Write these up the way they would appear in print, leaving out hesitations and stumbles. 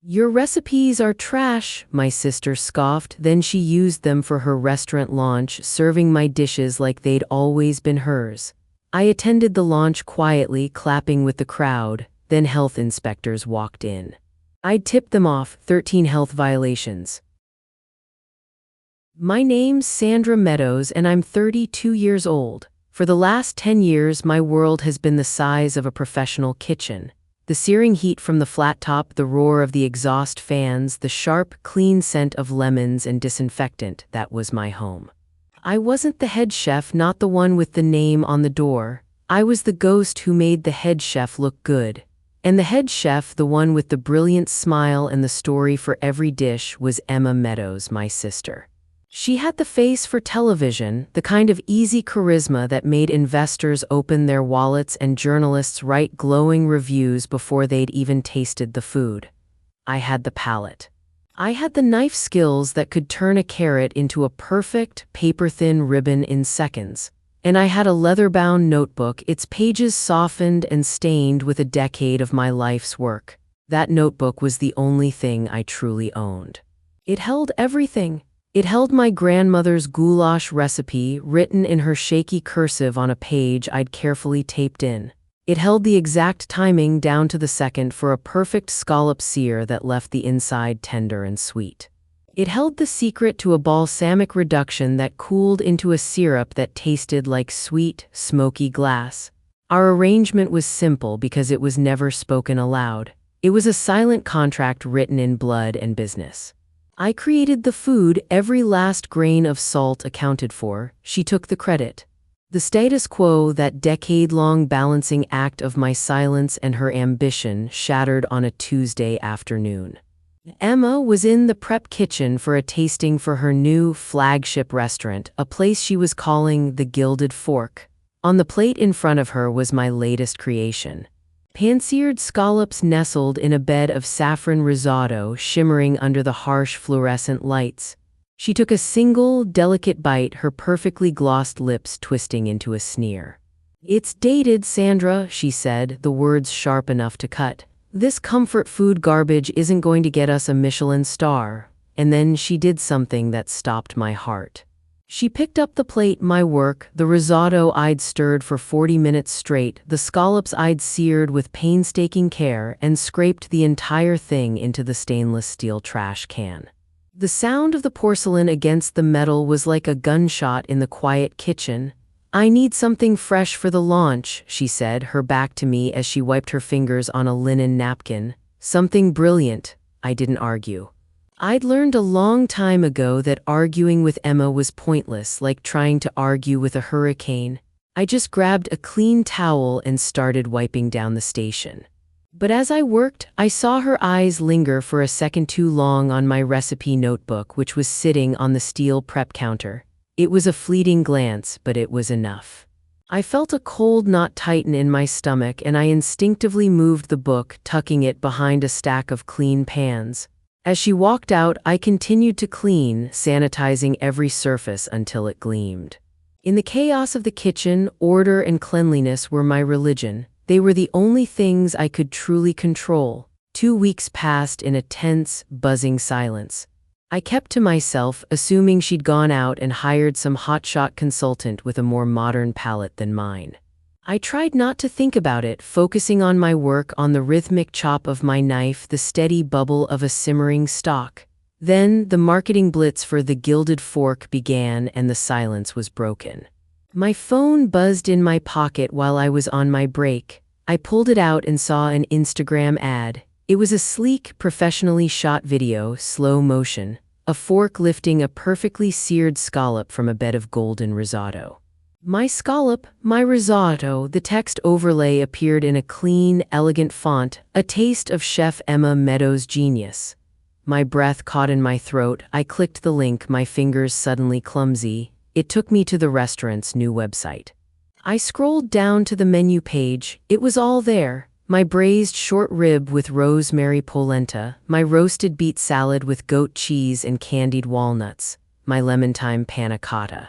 "Your recipes are trash," my sister scoffed. Then she used them for her restaurant launch, serving my dishes like they'd always been hers. I attended the launch quietly, clapping with the crowd. Then health inspectors walked in. I'd tipped them off, 13 health violations. My name's Sandra Meadows, and I'm 32 years old. For the last 10 years, my world has been the size of a professional kitchen. The searing heat from the flat top, the roar of the exhaust fans, the sharp, clean scent of lemons and disinfectant, that was my home. I wasn't the head chef, not the one with the name on the door. I was the ghost who made the head chef look good. And the head chef, the one with the brilliant smile and the story for every dish, was Emma Meadows, my sister. She had the face for television, the kind of easy charisma that made investors open their wallets and journalists write glowing reviews before they'd even tasted the food. I had the palate. I had the knife skills that could turn a carrot into a perfect, paper-thin ribbon in seconds. And I had a leather-bound notebook, its pages softened and stained with a decade of my life's work. That notebook was the only thing I truly owned. It held everything. It held my grandmother's goulash recipe, written in her shaky cursive on a page I'd carefully taped in. It held the exact timing down to the second for a perfect scallop sear that left the inside tender and sweet. It held the secret to a balsamic reduction that cooled into a syrup that tasted like sweet, smoky glass. Our arrangement was simple because it was never spoken aloud. It was a silent contract written in blood and business. I created the food, every last grain of salt accounted for. She took the credit. The status quo, that decade-long balancing act of my silence and her ambition, shattered on a Tuesday afternoon. Emma was in the prep kitchen for a tasting for her new flagship restaurant, a place she was calling the Gilded Fork. On the plate in front of her was my latest creation. Pan-seared scallops nestled in a bed of saffron risotto, shimmering under the harsh fluorescent lights. She took a single, delicate bite, her perfectly glossed lips twisting into a sneer. "It's dated, Sandra," she said, the words sharp enough to cut. "This comfort food garbage isn't going to get us a Michelin star." And then she did something that stopped my heart. She picked up the plate, my work, the risotto I'd stirred for 40 minutes straight, the scallops I'd seared with painstaking care, and scraped the entire thing into the stainless steel trash can. The sound of the porcelain against the metal was like a gunshot in the quiet kitchen. "I need something fresh for the launch," she said, her back to me as she wiped her fingers on a linen napkin. "Something brilliant." I didn't argue. I'd learned a long time ago that arguing with Emma was pointless, like trying to argue with a hurricane. I just grabbed a clean towel and started wiping down the station. But as I worked, I saw her eyes linger for a second too long on my recipe notebook, which was sitting on the steel prep counter. It was a fleeting glance, but it was enough. I felt a cold knot tighten in my stomach, and I instinctively moved the book, tucking it behind a stack of clean pans. As she walked out, I continued to clean, sanitizing every surface until it gleamed. In the chaos of the kitchen, order and cleanliness were my religion. They were the only things I could truly control. 2 weeks passed in a tense, buzzing silence. I kept to myself, assuming she'd gone out and hired some hotshot consultant with a more modern palate than mine. I tried not to think about it, focusing on my work, on the rhythmic chop of my knife, the steady bubble of a simmering stock. Then the marketing blitz for the Gilded Fork began, and the silence was broken. My phone buzzed in my pocket while I was on my break. I pulled it out and saw an Instagram ad. It was a sleek, professionally shot video, slow motion, a fork lifting a perfectly seared scallop from a bed of golden risotto. "My scallop, my risotto," the text overlay appeared in a clean, elegant font, a taste of Chef Emma Meadows' genius. My breath caught in my throat. I clicked the link, my fingers suddenly clumsy. It took me to the restaurant's new website. I scrolled down to the menu page. It was all there. My braised short rib with rosemary polenta, my roasted beet salad with goat cheese and candied walnuts, my lemon thyme panna cotta.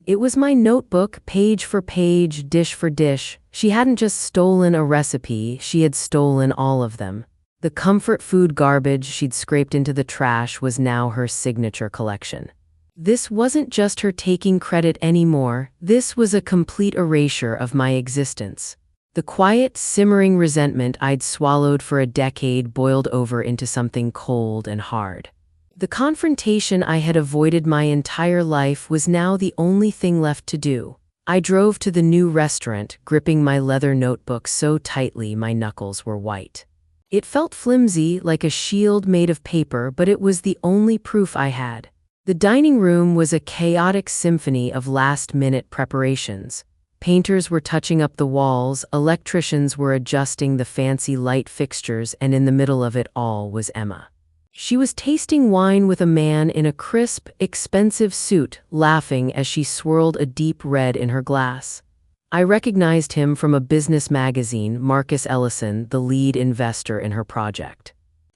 It was my notebook, page for page, dish for dish. She hadn't just stolen a recipe, she had stolen all of them. The comfort food garbage she'd scraped into the trash was now her signature collection. This wasn't just her taking credit anymore, this was a complete erasure of my existence. The quiet, simmering resentment I'd swallowed for a decade boiled over into something cold and hard. The confrontation I had avoided my entire life was now the only thing left to do. I drove to the new restaurant, gripping my leather notebook so tightly my knuckles were white. It felt flimsy, like a shield made of paper, but it was the only proof I had. The dining room was a chaotic symphony of last-minute preparations. Painters were touching up the walls, electricians were adjusting the fancy light fixtures, and in the middle of it all was Emma. She was tasting wine with a man in a crisp, expensive suit, laughing as she swirled a deep red in her glass. I recognized him from a business magazine, Marcus Ellison, the lead investor in her project.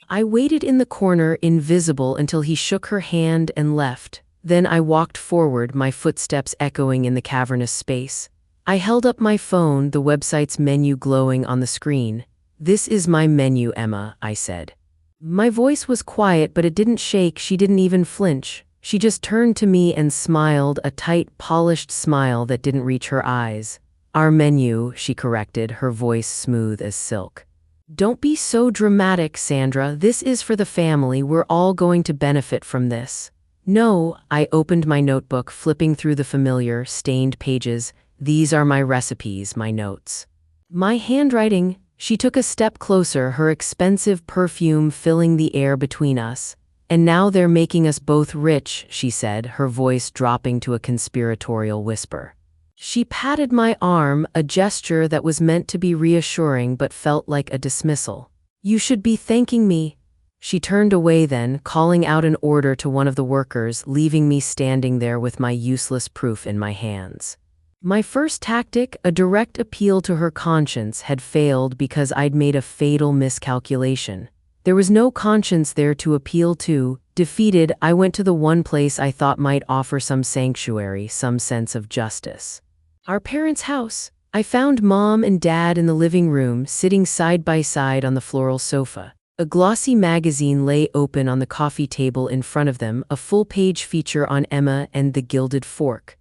I waited in the corner, invisible, until he shook her hand and left. Then I walked forward, my footsteps echoing in the cavernous space. I held up my phone, the website's menu glowing on the screen. "This is my menu, Emma," I said. My voice was quiet, but it didn't shake. She didn't even flinch. She just turned to me and smiled, a tight, polished smile that didn't reach her eyes. "Our menu," she corrected, her voice smooth as silk. "Don't be so dramatic, Sandra. This is for the family. We're all going to benefit from this." "No," I opened my notebook, flipping through the familiar, stained pages. "These are my recipes, my notes." My handwriting. She took a step closer, her expensive perfume filling the air between us. "And now they're making us both rich," she said, her voice dropping to a conspiratorial whisper. She patted my arm, a gesture that was meant to be reassuring but felt like a dismissal. "You should be thanking me." She turned away then, calling out an order to one of the workers, leaving me standing there with my useless proof in my hands. My first tactic, a direct appeal to her conscience, had failed because I'd made a fatal miscalculation. There was no conscience there to appeal to. Defeated, I went to the one place I thought might offer some sanctuary, some sense of justice. Our parents' house. I found Mom and Dad in the living room, sitting side by side on the floral sofa. A glossy magazine lay open on the coffee table in front of them, a full-page feature on Emma and the Gilded Fork.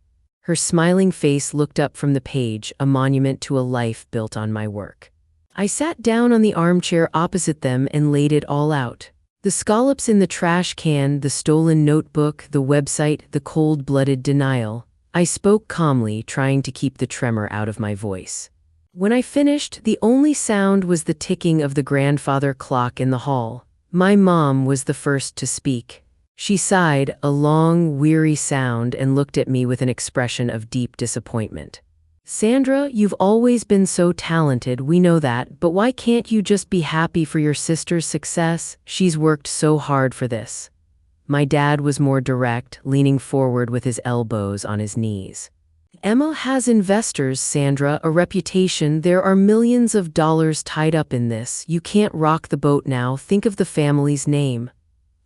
Her smiling face looked up from the page, a monument to a life built on my work. I sat down on the armchair opposite them and laid it all out. The scallops in the trash can, the stolen notebook, the website, the cold-blooded denial. I spoke calmly, trying to keep the tremor out of my voice. When I finished, the only sound was the ticking of the grandfather clock in the hall. My mom was the first to speak. She sighed, a long, weary sound, and looked at me with an expression of deep disappointment. "Sandra, you've always been so talented, we know that, but why can't you just be happy for your sister's success? She's worked so hard for this." My dad was more direct, leaning forward with his elbows on his knees. "Emma has investors, Sandra, a reputation. There are millions of dollars tied up in this. You can't rock the boat now. Think of the family's name."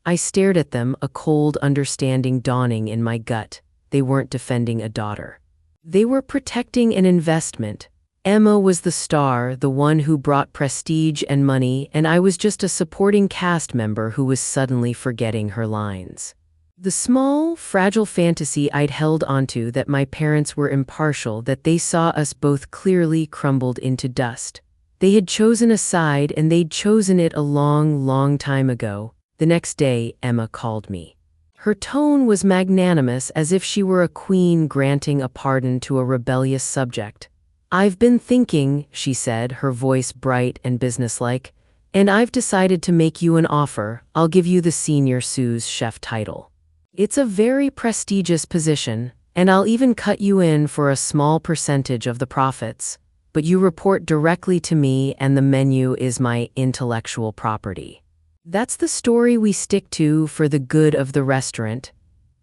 I stared at them, a cold understanding dawning in my gut. They weren't defending a daughter. They were protecting an investment. Emma was the star, the one who brought prestige and money, and I was just a supporting cast member who was suddenly forgetting her lines. The small, fragile fantasy I'd held onto, that my parents were impartial, that they saw us both clearly, crumbled into dust. They had chosen a side, and they'd chosen it a long, long time ago. The next day, Emma called me. Her tone was magnanimous, as if she were a queen granting a pardon to a rebellious subject. "I've been thinking," she said, her voice bright and businesslike, "and I've decided to make you an offer. I'll give you the senior sous chef title. It's a very prestigious position, and I'll even cut you in for a small percentage of the profits. But you report directly to me, and the menu is my intellectual property." That's the story we stick to for the good of the restaurant.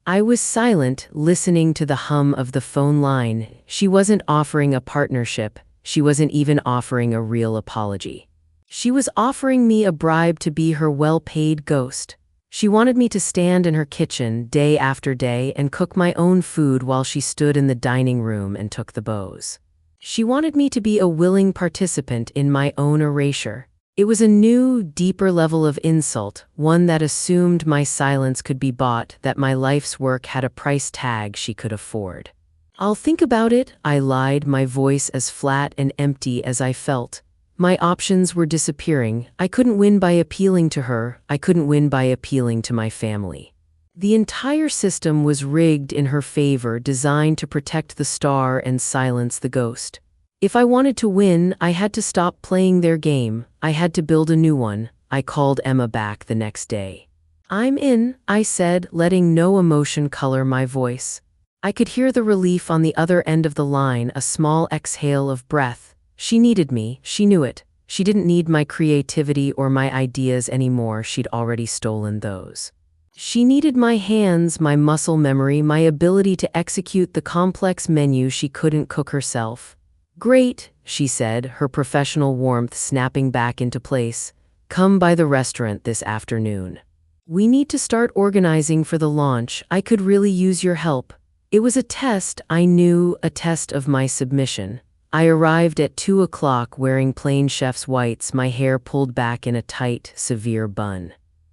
I was silent, listening to the hum of the phone line. She wasn't offering a partnership. She wasn't even offering a real apology. She was offering me a bribe to be her well-paid ghost. She wanted me to stand in her kitchen day after day and cook my own food while she stood in the dining room and took the bows. She wanted me to be a willing participant in my own erasure. It was a new, deeper level of insult, one that assumed my silence could be bought, that my life's work had a price tag she could afford. "I'll think about it," I lied, my voice as flat and empty as I felt. My options were disappearing. I couldn't win by appealing to her. I couldn't win by appealing to my family. The entire system was rigged in her favor, designed to protect the star and silence the ghost. If I wanted to win, I had to stop playing their game. I had to build a new one. I called Emma back the next day. "I'm in," I said, letting no emotion color my voice. I could hear the relief on the other end of the line, a small exhale of breath. She needed me, she knew it. She didn't need my creativity or my ideas anymore, she'd already stolen those. She needed my hands, my muscle memory, my ability to execute the complex menu she couldn't cook herself. "Great," she said, her professional warmth snapping back into place. "Come by the restaurant this afternoon. We need to start organizing for the launch. I could really use your help." It was a test, I knew, a test of my submission. I arrived at 2 o'clock wearing plain chef's whites, my hair pulled back in a tight, severe bun.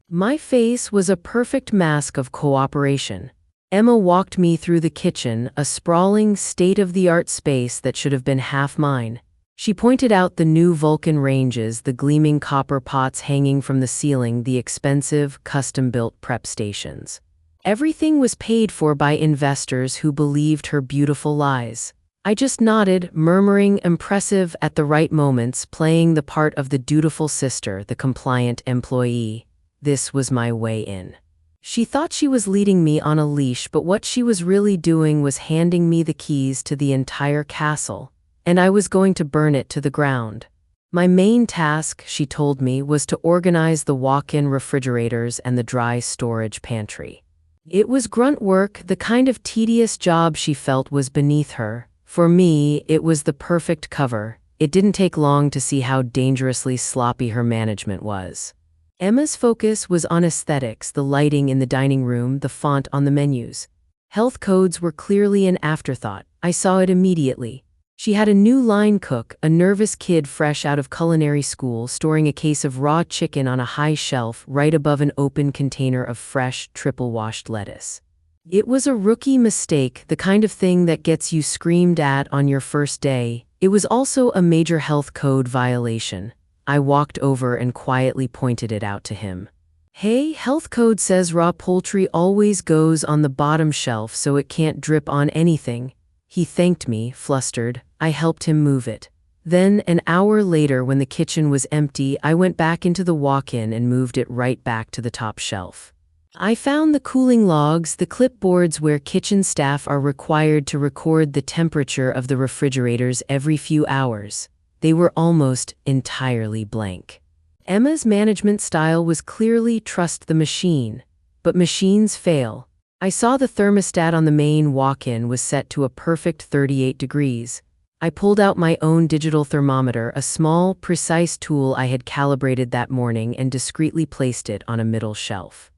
My face was a perfect mask of cooperation. Emma walked me through the kitchen, a sprawling, state-of-the-art space that should have been half mine. She pointed out the new Vulcan ranges, the gleaming copper pots hanging from the ceiling, the expensive, custom-built prep stations. Everything was paid for by investors who believed her beautiful lies. I just nodded, murmuring impressive at the right moments, playing the part of the dutiful sister, the compliant employee. This was my way in. She thought she was leading me on a leash, but what she was really doing was handing me the keys to the entire castle, and I was going to burn it to the ground. My main task, she told me, was to organize the walk-in refrigerators and the dry storage pantry. It was grunt work, the kind of tedious job she felt was beneath her. For me, it was the perfect cover. It didn't take long to see how dangerously sloppy her management was. Emma's focus was on aesthetics, the lighting in the dining room, the font on the menus. Health codes were clearly an afterthought. I saw it immediately. She had a new line cook, a nervous kid fresh out of culinary school, storing a case of raw chicken on a high shelf right above an open container of fresh, triple-washed lettuce. It was a rookie mistake, the kind of thing that gets you screamed at on your first day. It was also a major health code violation. I walked over and quietly pointed it out to him. "Hey, health code says raw poultry always goes on the bottom shelf so it can't drip on anything." He thanked me, flustered. I helped him move it. Then, an hour later, when the kitchen was empty, I went back into the walk-in and moved it right back to the top shelf. I found the cooling logs, the clipboards where kitchen staff are required to record the temperature of the refrigerators every few hours. They were almost entirely blank. Emma's management style was clearly trust the machine. But machines fail. I saw the thermostat on the main walk-in was set to a perfect 38 degrees. I pulled out my own digital thermometer, a small, precise tool I had calibrated that morning, and discreetly placed it on a middle shelf.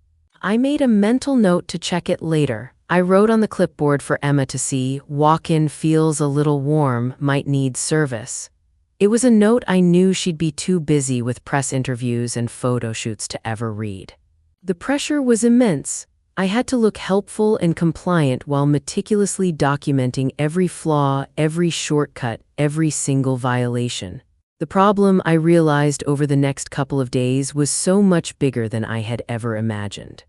I made a mental note to check it later. I wrote on the clipboard for Emma to see, "Walk-in feels a little warm, might need service." It was a note I knew she'd be too busy with press interviews and photo shoots to ever read. The pressure was immense. I had to look helpful and compliant while meticulously documenting every flaw, every shortcut, every single violation. The problem, I realized over the next couple of days, was so much bigger than I had ever imagined.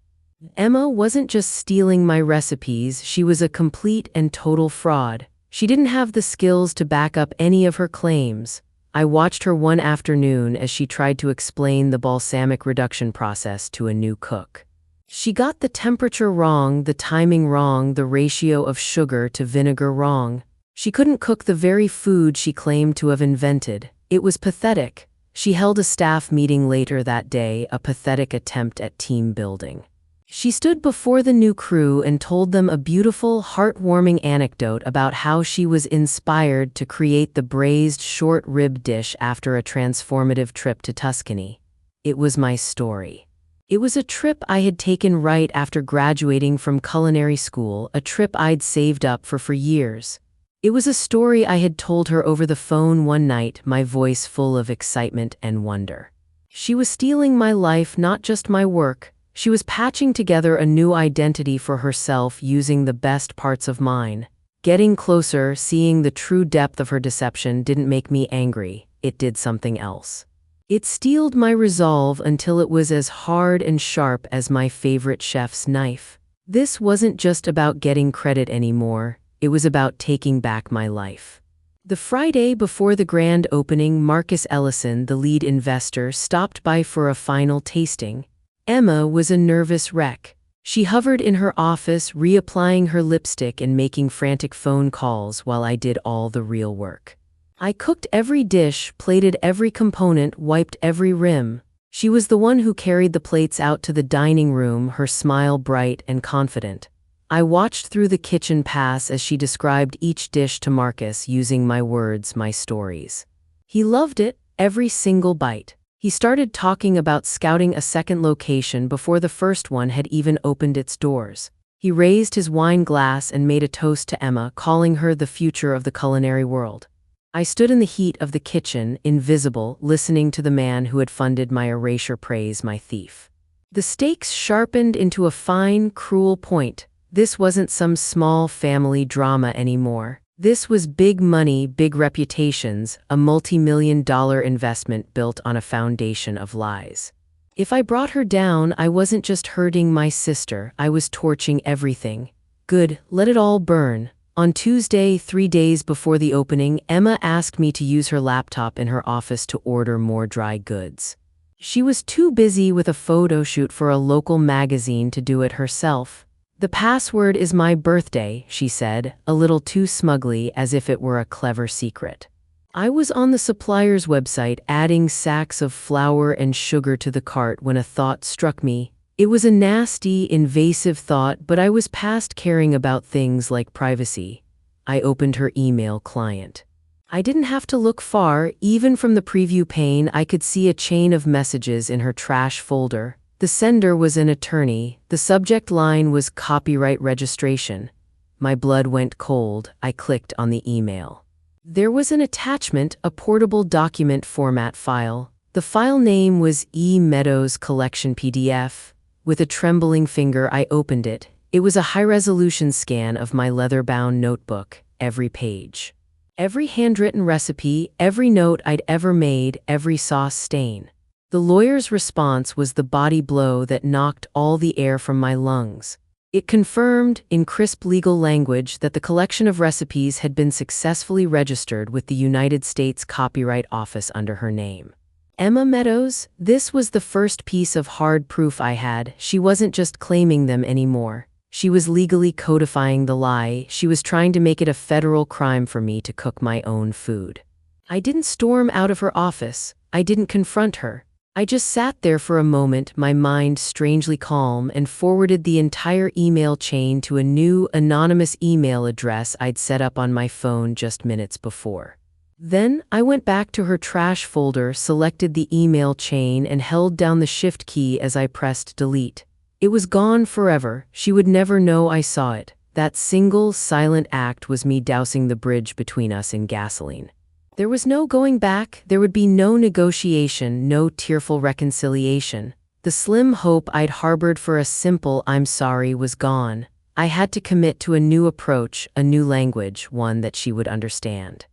Emma wasn't just stealing my recipes, she was a complete and total fraud. She didn't have the skills to back up any of her claims. I watched her one afternoon as she tried to explain the balsamic reduction process to a new cook. She got the temperature wrong, the timing wrong, the ratio of sugar to vinegar wrong. She couldn't cook the very food she claimed to have invented. It was pathetic. She held a staff meeting later that day, a pathetic attempt at team building. She stood before the new crew and told them a beautiful, heartwarming anecdote about how she was inspired to create the braised short rib dish after a transformative trip to Tuscany. It was my story. It was a trip I had taken right after graduating from culinary school, a trip I'd saved up for years. It was a story I had told her over the phone one night, my voice full of excitement and wonder. She was stealing my life, not just my work. She was patching together a new identity for herself using the best parts of mine. Getting closer, seeing the true depth of her deception didn't make me angry. It did something else. It steeled my resolve until it was as hard and sharp as my favorite chef's knife. This wasn't just about getting credit anymore. It was about taking back my life. The Friday before the grand opening, Marcus Ellison, the lead investor, stopped by for a final tasting. Emma was a nervous wreck. She hovered in her office, reapplying her lipstick and making frantic phone calls while I did all the real work. I cooked every dish, plated every component, wiped every rim. She was the one who carried the plates out to the dining room, her smile bright and confident. I watched through the kitchen pass as she described each dish to Marcus using my words, my stories. He loved it, every single bite. He started talking about scouting a second location before the first one had even opened its doors. He raised his wine glass and made a toast to Emma, calling her the future of the culinary world. I stood in the heat of the kitchen, invisible, listening to the man who had funded my erasure praise my thief. The stakes sharpened into a fine, cruel point. This wasn't some small family drama anymore. This was big money, big reputations, a multi-million-dollar investment built on a foundation of lies. If I brought her down, I wasn't just hurting my sister, I was torching everything. Good, let it all burn. On Tuesday, 3 days before the opening, Emma asked me to use her laptop in her office to order more dry goods. She was too busy with a photo shoot for a local magazine to do it herself. The password is my birthday, she said, a little too smugly as if it were a clever secret. I was on the supplier's website adding sacks of flour and sugar to the cart when a thought struck me. It was a nasty, invasive thought, but I was past caring about things like privacy. I opened her email client. I didn't have to look far. Even from the preview pane, I could see a chain of messages in her trash folder. The sender was an attorney. The subject line was copyright registration. My blood went cold. I clicked on the email. There was an attachment, a portable document format file. The file name was E. Meadows Collection PDF. With a trembling finger, I opened it. It was a high-resolution scan of my leather-bound notebook, every page. Every handwritten recipe, every note I'd ever made, every sauce stain. The lawyer's response was the body blow that knocked all the air from my lungs. It confirmed, in crisp legal language, that the collection of recipes had been successfully registered with the United States Copyright Office under her name. Emma Meadows, this was the first piece of hard proof I had. She wasn't just claiming them anymore. She was legally codifying the lie. She was trying to make it a federal crime for me to cook my own food. I didn't storm out of her office. I didn't confront her. I just sat there for a moment, my mind strangely calm, and forwarded the entire email chain to a new, anonymous email address I'd set up on my phone just minutes before. Then, I went back to her trash folder, selected the email chain, and held down the shift key as I pressed delete. It was gone forever. She would never know I saw it. That single, silent act was me dousing the bridge between us in gasoline. There was no going back. There would be no negotiation, no tearful reconciliation. The slim hope I'd harbored for a simple "I'm sorry" was gone. I had to commit to a new approach, a new language, one that she would understand.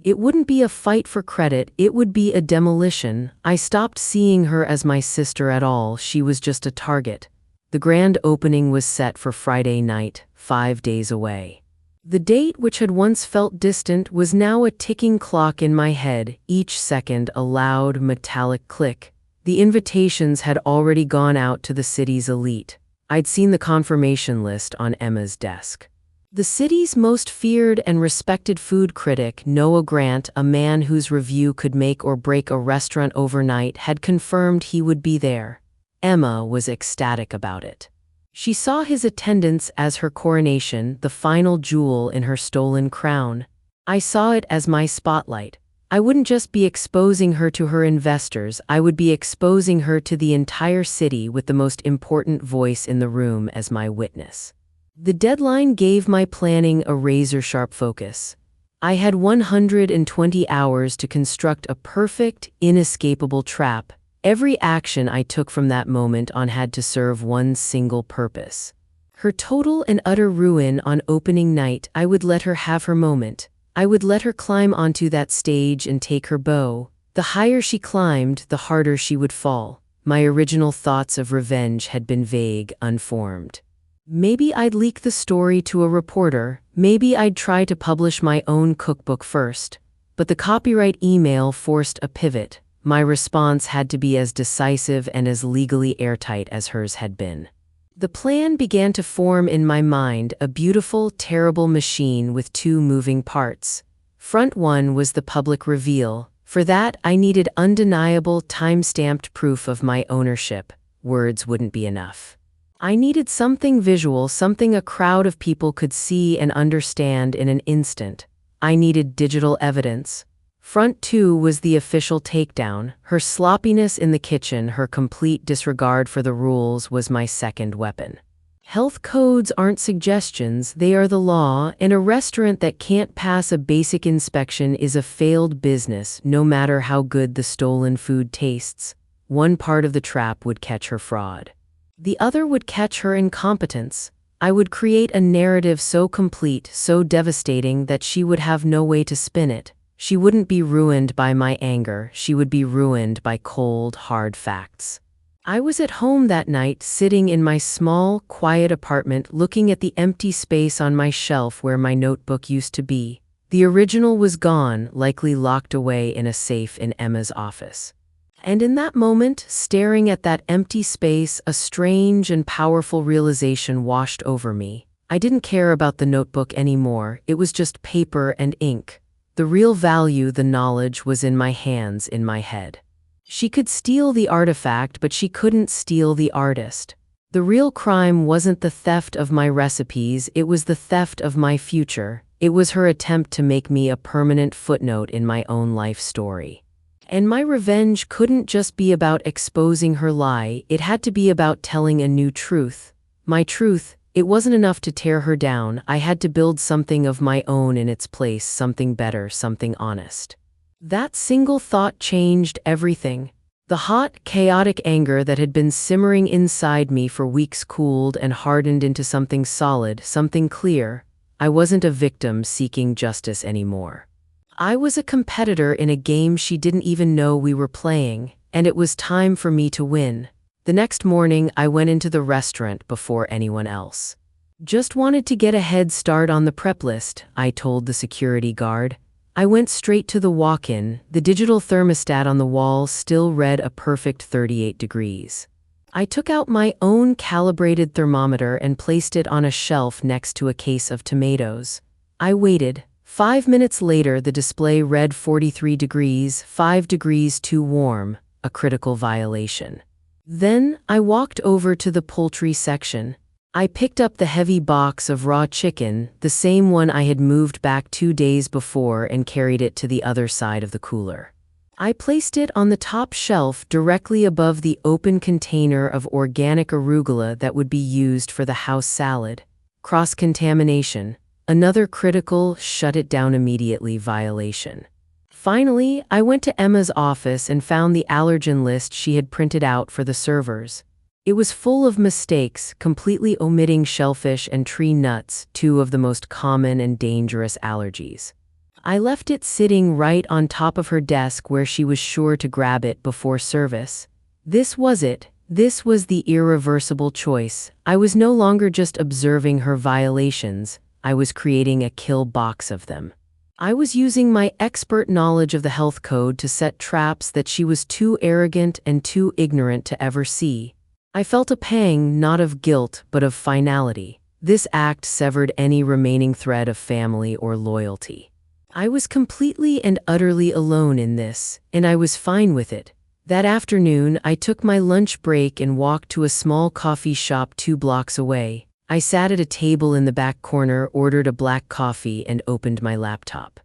It wouldn't be a fight for credit, it would be a demolition. I stopped seeing her as my sister at all. She was just a target. The grand opening was set for Friday night, 5 days away. The date, which had once felt distant, was now a ticking clock in my head, each second a loud, metallic click. The invitations had already gone out to the city's elite. I'd seen the confirmation list on Emma's desk. The city's most feared and respected food critic, Noah Grant, a man whose review could make or break a restaurant overnight, had confirmed he would be there. Emma was ecstatic about it. She saw his attendance as her coronation, the final jewel in her stolen crown. I saw it as my spotlight. I wouldn't just be exposing her to her investors, I would be exposing her to the entire city with the most important voice in the room as my witness. The deadline gave my planning a razor-sharp focus. I had 120 hours to construct a perfect, inescapable trap. Every action I took from that moment on had to serve one single purpose. Her total and utter ruin on opening night, I would let her have her moment. I would let her climb onto that stage and take her bow. The higher she climbed, the harder she would fall. My original thoughts of revenge had been vague, unformed. Maybe I'd leak the story to a reporter, maybe I'd try to publish my own cookbook first. But the copyright email forced a pivot. My response had to be as decisive and as legally airtight as hers had been. The plan began to form in my mind, a beautiful, terrible machine with two moving parts. Front one was the public reveal. For that, I needed undeniable, time-stamped proof of my ownership. Words wouldn't be enough. I needed something visual, something a crowd of people could see and understand in an instant. I needed digital evidence. Front two was the official takedown. Her sloppiness in the kitchen, her complete disregard for the rules was my second weapon. Health codes aren't suggestions, they are the law, and a restaurant that can't pass a basic inspection is a failed business, no matter how good the stolen food tastes. One part of the trap would catch her fraud. The other would catch her incompetence. I would create a narrative so complete, so devastating that she would have no way to spin it. She wouldn't be ruined by my anger, she would be ruined by cold, hard facts. I was at home that night, sitting in my small, quiet apartment, looking at the empty space on my shelf where my notebook used to be. The original was gone, likely locked away in a safe in Emma's office. And in that moment, staring at that empty space, a strange and powerful realization washed over me. I didn't care about the notebook anymore, it was just paper and ink. The real value, the knowledge, was in my hands, in my head. She could steal the artifact, but she couldn't steal the artist. The real crime wasn't the theft of my recipes, it was the theft of my future. It was her attempt to make me a permanent footnote in my own life story. And my revenge couldn't just be about exposing her lie, it had to be about telling a new truth. My truth, it wasn't enough to tear her down, I had to build something of my own in its place, something better, something honest. That single thought changed everything. The hot, chaotic anger that had been simmering inside me for weeks cooled and hardened into something solid, something clear. I wasn't a victim seeking justice anymore. I was a competitor in a game she didn't even know we were playing, and it was time for me to win. The next morning, I went into the restaurant before anyone else. Just wanted to get a head start on the prep list, I told the security guard. I went straight to the walk-in. The digital thermostat on the wall still read a perfect 38 degrees. I took out my own calibrated thermometer and placed it on a shelf next to a case of tomatoes. I waited. 5 minutes later, the display read 43 degrees, 5 degrees too warm, a critical violation. Then, I walked over to the poultry section. I picked up the heavy box of raw chicken, the same one I had moved back 2 days before, and carried it to the other side of the cooler. I placed it on the top shelf directly above the open container of organic arugula that would be used for the house salad. Cross-contamination, another critical, shut it down immediately violation. Finally, I went to Emma's office and found the allergen list she had printed out for the servers. It was full of mistakes, completely omitting shellfish and tree nuts, two of the most common and dangerous allergies. I left it sitting right on top of her desk where she was sure to grab it before service. This was it. This was the irreversible choice. I was no longer just observing her violations, I was creating a kill box of them. I was using my expert knowledge of the health code to set traps that she was too arrogant and too ignorant to ever see. I felt a pang, not of guilt, but of finality. This act severed any remaining thread of family or loyalty. I was completely and utterly alone in this, and I was fine with it. That afternoon, I took my lunch break and walked to a small coffee shop 2 blocks away. I sat at a table in the back corner, ordered a black coffee, and opened my laptop.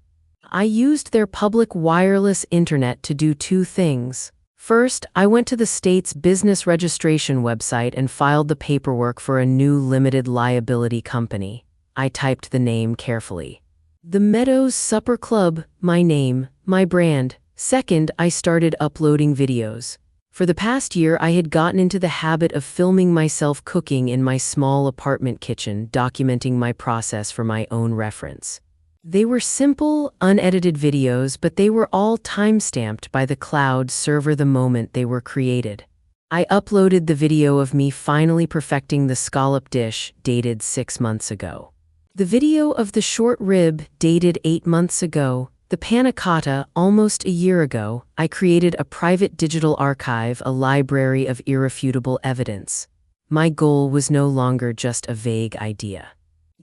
I used their public wireless internet to do 2 things. First, I went to the state's business registration website and filed the paperwork for a new limited liability company. I typed the name carefully. The Meadows Supper Club, my name, my brand. Second, I started uploading videos. For the past year, I had gotten into the habit of filming myself cooking in my small apartment kitchen, documenting my process for my own reference. They were simple, unedited videos, but they were all time-stamped by the cloud server the moment they were created. I uploaded the video of me finally perfecting the scallop dish, dated 6 months ago. The video of the short rib, dated 8 months ago. The panna cotta, almost a year ago. I created a private digital archive, a library of irrefutable evidence. My goal was no longer just a vague idea.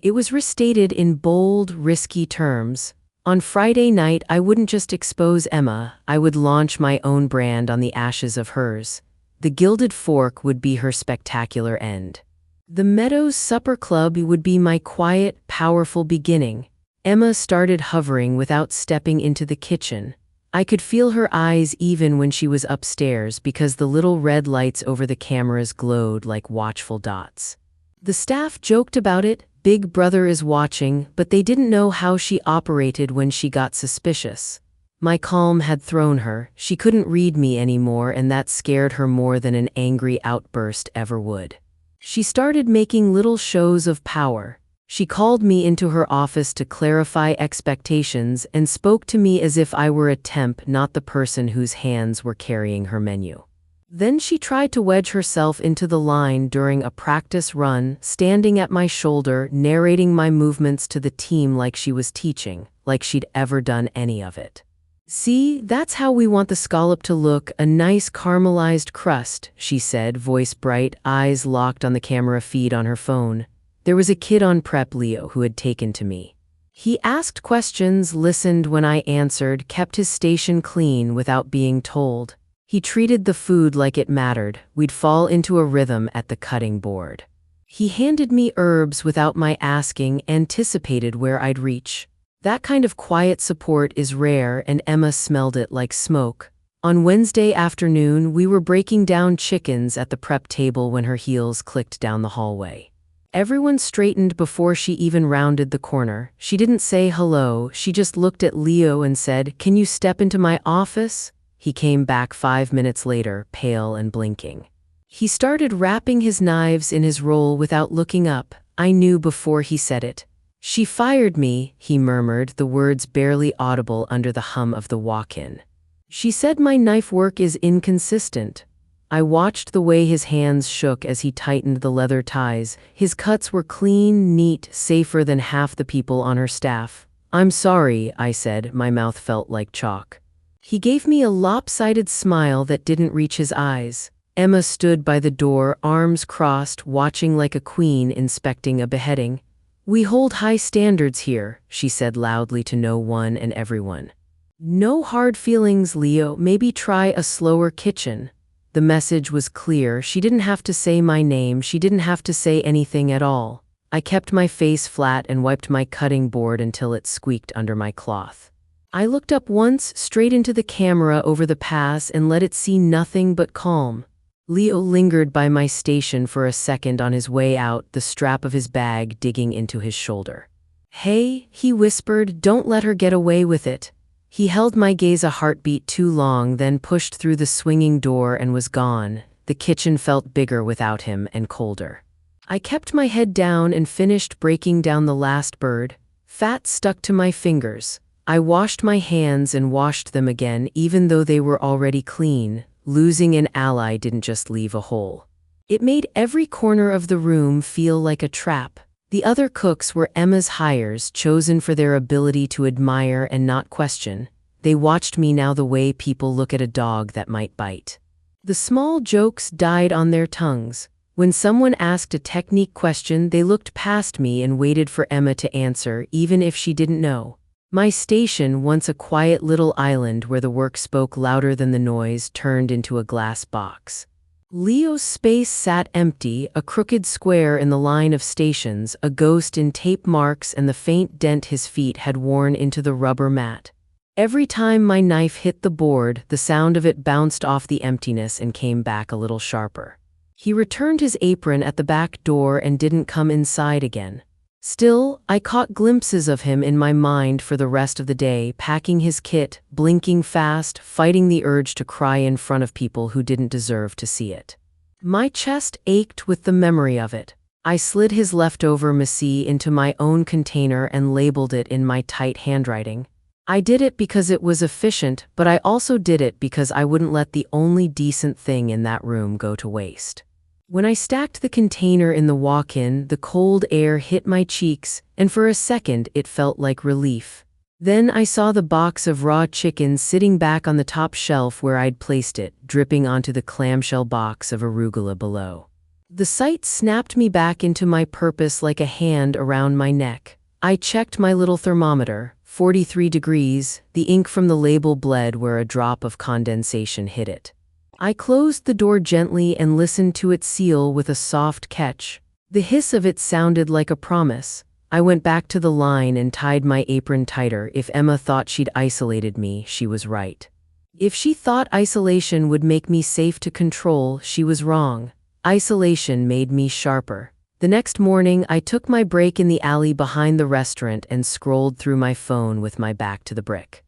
It was restated in bold, risky terms. On Friday night, I wouldn't just expose Emma, I would launch my own brand on the ashes of hers. The gilded fork would be her spectacular end. The Meadows Supper Club would be my quiet, powerful beginning. Emma started hovering without stepping into the kitchen. I could feel her eyes even when she was upstairs because the little red lights over the cameras glowed like watchful dots. The staff joked about it, Big Brother is watching, but they didn't know how she operated when she got suspicious. My calm had thrown her, she couldn't read me anymore, and that scared her more than an angry outburst ever would. She started making little shows of power. She called me into her office to clarify expectations and spoke to me as if I were a temp, not the person whose hands were carrying her menu. Then she tried to wedge herself into the line during a practice run, standing at my shoulder, narrating my movements to the team like she was teaching, like she'd ever done any of it. "See, that's how we want the scallop to look, a nice caramelized crust," she said, voice bright, eyes locked on the camera feed on her phone. There was a kid on prep, Leo, who had taken to me. He asked questions, listened when I answered, kept his station clean without being told. He treated the food like it mattered. We'd fall into a rhythm at the cutting board. He handed me herbs without my asking, anticipated where I'd reach. That kind of quiet support is rare, and Emma smelled it like smoke. On Wednesday afternoon, we were breaking down chickens at the prep table when her heels clicked down the hallway. Everyone straightened before she even rounded the corner. She didn't say hello, she just looked at Leo and said, "Can you step into my office?" He came back 5 minutes later, pale and blinking. He started wrapping his knives in his roll without looking up. I knew before he said it. "She fired me," he murmured, the words barely audible under the hum of the walk-in. "She said my knife work is inconsistent." I watched the way his hands shook as he tightened the leather ties. His cuts were clean, neat, safer than half the people on her staff. "I'm sorry," I said, my mouth felt like chalk. He gave me a lopsided smile that didn't reach his eyes. Emma stood by the door, arms crossed, watching like a queen inspecting a beheading. "We hold high standards here," she said loudly to no one and everyone. "No hard feelings, Leo, maybe try a slower kitchen." The message was clear. She didn't have to say my name, she didn't have to say anything at all. I kept my face flat and wiped my cutting board until it squeaked under my cloth. I looked up once, straight into the camera over the pass, and let it see nothing but calm. Leo lingered by my station for a second on his way out, the strap of his bag digging into his shoulder. "Hey," he whispered, "don't let her get away with it." He held my gaze a heartbeat too long, then pushed through the swinging door and was gone. The kitchen felt bigger without him and colder. I kept my head down and finished breaking down the last bird. Fat stuck to my fingers. I washed my hands and washed them again, even though they were already clean. Losing an ally didn't just leave a hole. It made every corner of the room feel like a trap. The other cooks were Emma's hires, chosen for their ability to admire and not question. They watched me now the way people look at a dog that might bite. The small jokes died on their tongues. When someone asked a technique question, they looked past me and waited for Emma to answer, even if she didn't know. My station, once a quiet little island where the work spoke louder than the noise, turned into a glass box. Leo's space sat empty, a crooked square in the line of stations, a ghost in tape marks and the faint dent his feet had worn into the rubber mat. Every time my knife hit the board, the sound of it bounced off the emptiness and came back a little sharper. He returned his apron at the back door and didn't come inside again. Still, I caught glimpses of him in my mind for the rest of the day, packing his kit, blinking fast, fighting the urge to cry in front of people who didn't deserve to see it. My chest ached with the memory of it. I slid his leftover messy into my own container and labeled it in my tight handwriting. I did it because it was efficient, but I also did it because I wouldn't let the only decent thing in that room go to waste. When I stacked the container in the walk-in, the cold air hit my cheeks, and for a second it felt like relief. Then I saw the box of raw chicken sitting back on the top shelf where I'd placed it, dripping onto the clamshell box of arugula below. The sight snapped me back into my purpose like a hand around my neck. I checked my little thermometer, 43 degrees, the ink from the label bled where a drop of condensation hit it. I closed the door gently and listened to it seal with a soft catch. The hiss of it sounded like a promise. I went back to the line and tied my apron tighter. If Emma thought she'd isolated me, she was right. If she thought isolation would make me safe to control, she was wrong. Isolation made me sharper. The next morning, I took my break in the alley behind the restaurant and scrolled through my phone with my back to the brick.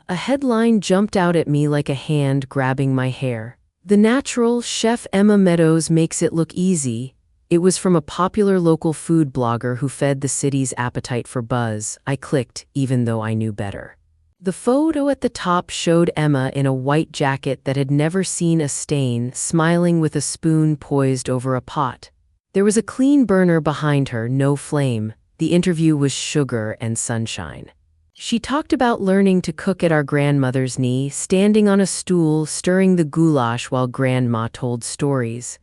A headline jumped out at me like a hand grabbing my hair. "The natural chef Emma Meadows makes it look easy." It was from a popular local food blogger who fed the city's appetite for buzz. I clicked, even though I knew better. The photo at the top showed Emma in a white jacket that had never seen a stain, smiling with a spoon poised over a pot. There was a clean burner behind her, no flame. The interview was sugar and sunshine. She talked about learning to cook at our grandmother's knee, standing on a stool, stirring the goulash while Grandma told stories.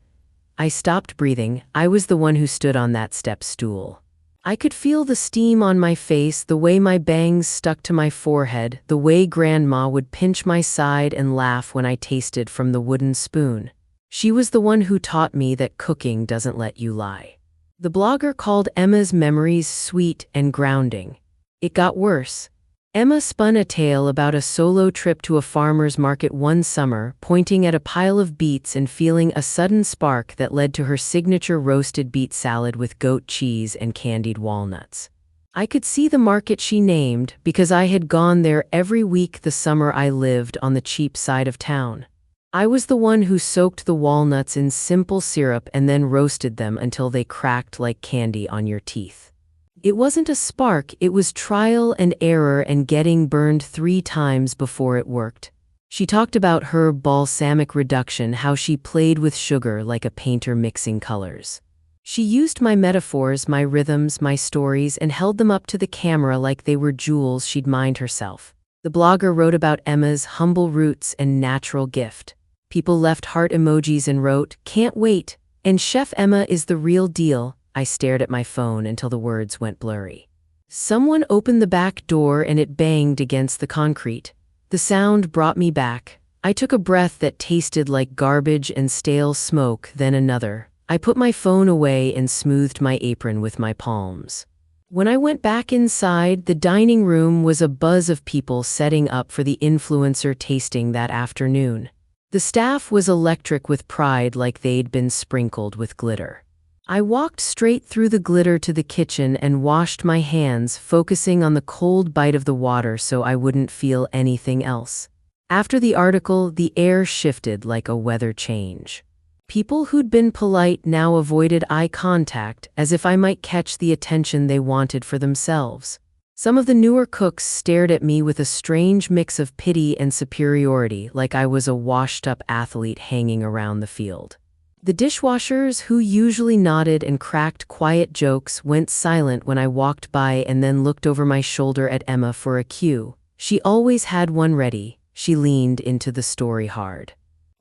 I stopped breathing. I was the one who stood on that step stool. I could feel the steam on my face, the way my bangs stuck to my forehead, the way Grandma would pinch my side and laugh when I tasted from the wooden spoon. She was the one who taught me that cooking doesn't let you lie. The blogger called Emma's memories sweet and grounding. It got worse. Emma spun a tale about a solo trip to a farmer's market one summer, pointing at a pile of beets and feeling a sudden spark that led to her signature roasted beet salad with goat cheese and candied walnuts. I could see the market she named because I had gone there every week the summer I lived on the cheap side of town. I was the one who soaked the walnuts in simple syrup and then roasted them until they cracked like candy on your teeth. It wasn't a spark, it was trial and error and getting burned 3 times before it worked. She talked about her balsamic reduction, how she played with sugar like a painter mixing colors. She used my metaphors, my rhythms, my stories, and held them up to the camera like they were jewels she'd mined herself. The blogger wrote about Emma's humble roots and natural gift. People left heart emojis and wrote, "Can't wait," and Chef Emma is the real deal. I stared at my phone until the words went blurry. Someone opened the back door and it banged against the concrete. The sound brought me back. I took a breath that tasted like garbage and stale smoke, then another. I put my phone away and smoothed my apron with my palms. When I went back inside, the dining room was a buzz of people setting up for the influencer tasting that afternoon. The staff was electric with pride, like they'd been sprinkled with glitter. I walked straight through the glitter to the kitchen and washed my hands, focusing on the cold bite of the water so I wouldn't feel anything else. After the article, the air shifted like a weather change. People who'd been polite now avoided eye contact, as if I might catch the attention they wanted for themselves. Some of the newer cooks stared at me with a strange mix of pity and superiority, like I was a washed-up athlete hanging around the field. The dishwashers, who usually nodded and cracked quiet jokes, went silent when I walked by and then looked over my shoulder at Emma for a cue. She always had one ready. She leaned into the story hard.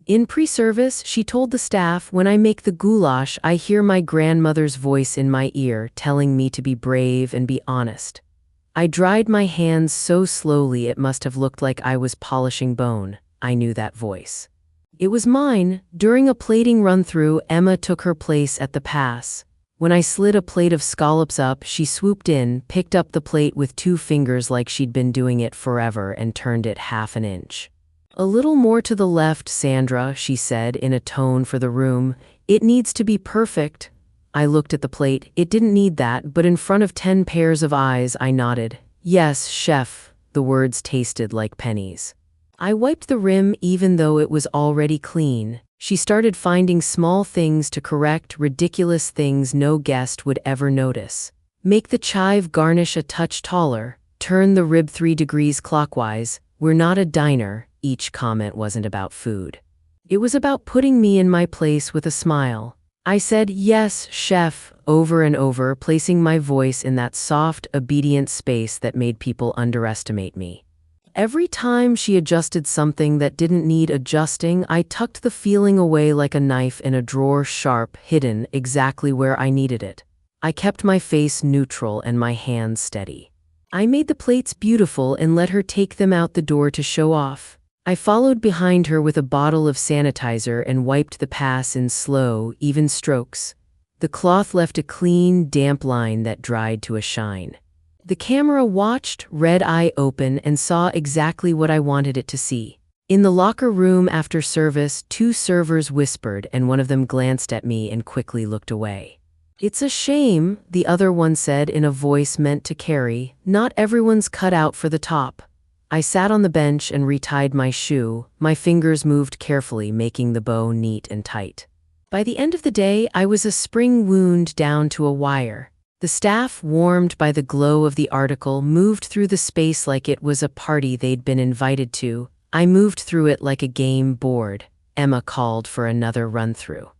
In pre-service, she told the staff, "When I make the goulash, I hear my grandmother's voice in my ear telling me to be brave and be honest." I dried my hands so slowly it must have looked like I was polishing bone. I knew that voice. It was mine. During a plating run-through, Emma took her place at the pass. When I slid a plate of scallops up, she swooped in, picked up the plate with 2 fingers like she'd been doing it forever, and turned it half an inch. "A little more to the left, Sandra," she said in a tone for the room. "It needs to be perfect." I looked at the plate. It didn't need that, but in front of 10 pairs of eyes, I nodded. Yes, chef. The words tasted like pennies. I wiped the rim even though it was already clean. She started finding small things to correct, ridiculous things no guest would ever notice. Make the chive garnish a touch taller. Turn the rib 3 degrees clockwise. We're not a diner. Each comment wasn't about food. It was about putting me in my place with a smile. I said, yes, chef, over and over, placing my voice in that soft, obedient space that made people underestimate me. Every time she adjusted something that didn't need adjusting, I tucked the feeling away like a knife in a drawer, sharp, hidden, exactly where I needed it. I kept my face neutral and my hands steady. I made the plates beautiful and let her take them out the door to show off. I followed behind her with a bottle of sanitizer and wiped the pass in slow, even strokes. The cloth left a clean, damp line that dried to a shine. The camera watched, red eye open, and saw exactly what I wanted it to see. In the locker room after service, 2 servers whispered, and one of them glanced at me and quickly looked away. It's a shame, the other one said in a voice meant to carry. Not everyone's cut out for the top. I sat on the bench and retied my shoe. My fingers moved carefully, making the bow neat and tight. By the end of the day, I was a spring wound down to a wire. The staff, warmed by the glow of the article, moved through the space like it was a party they'd been invited to. I moved through it like a game bored. Emma called for another run-through.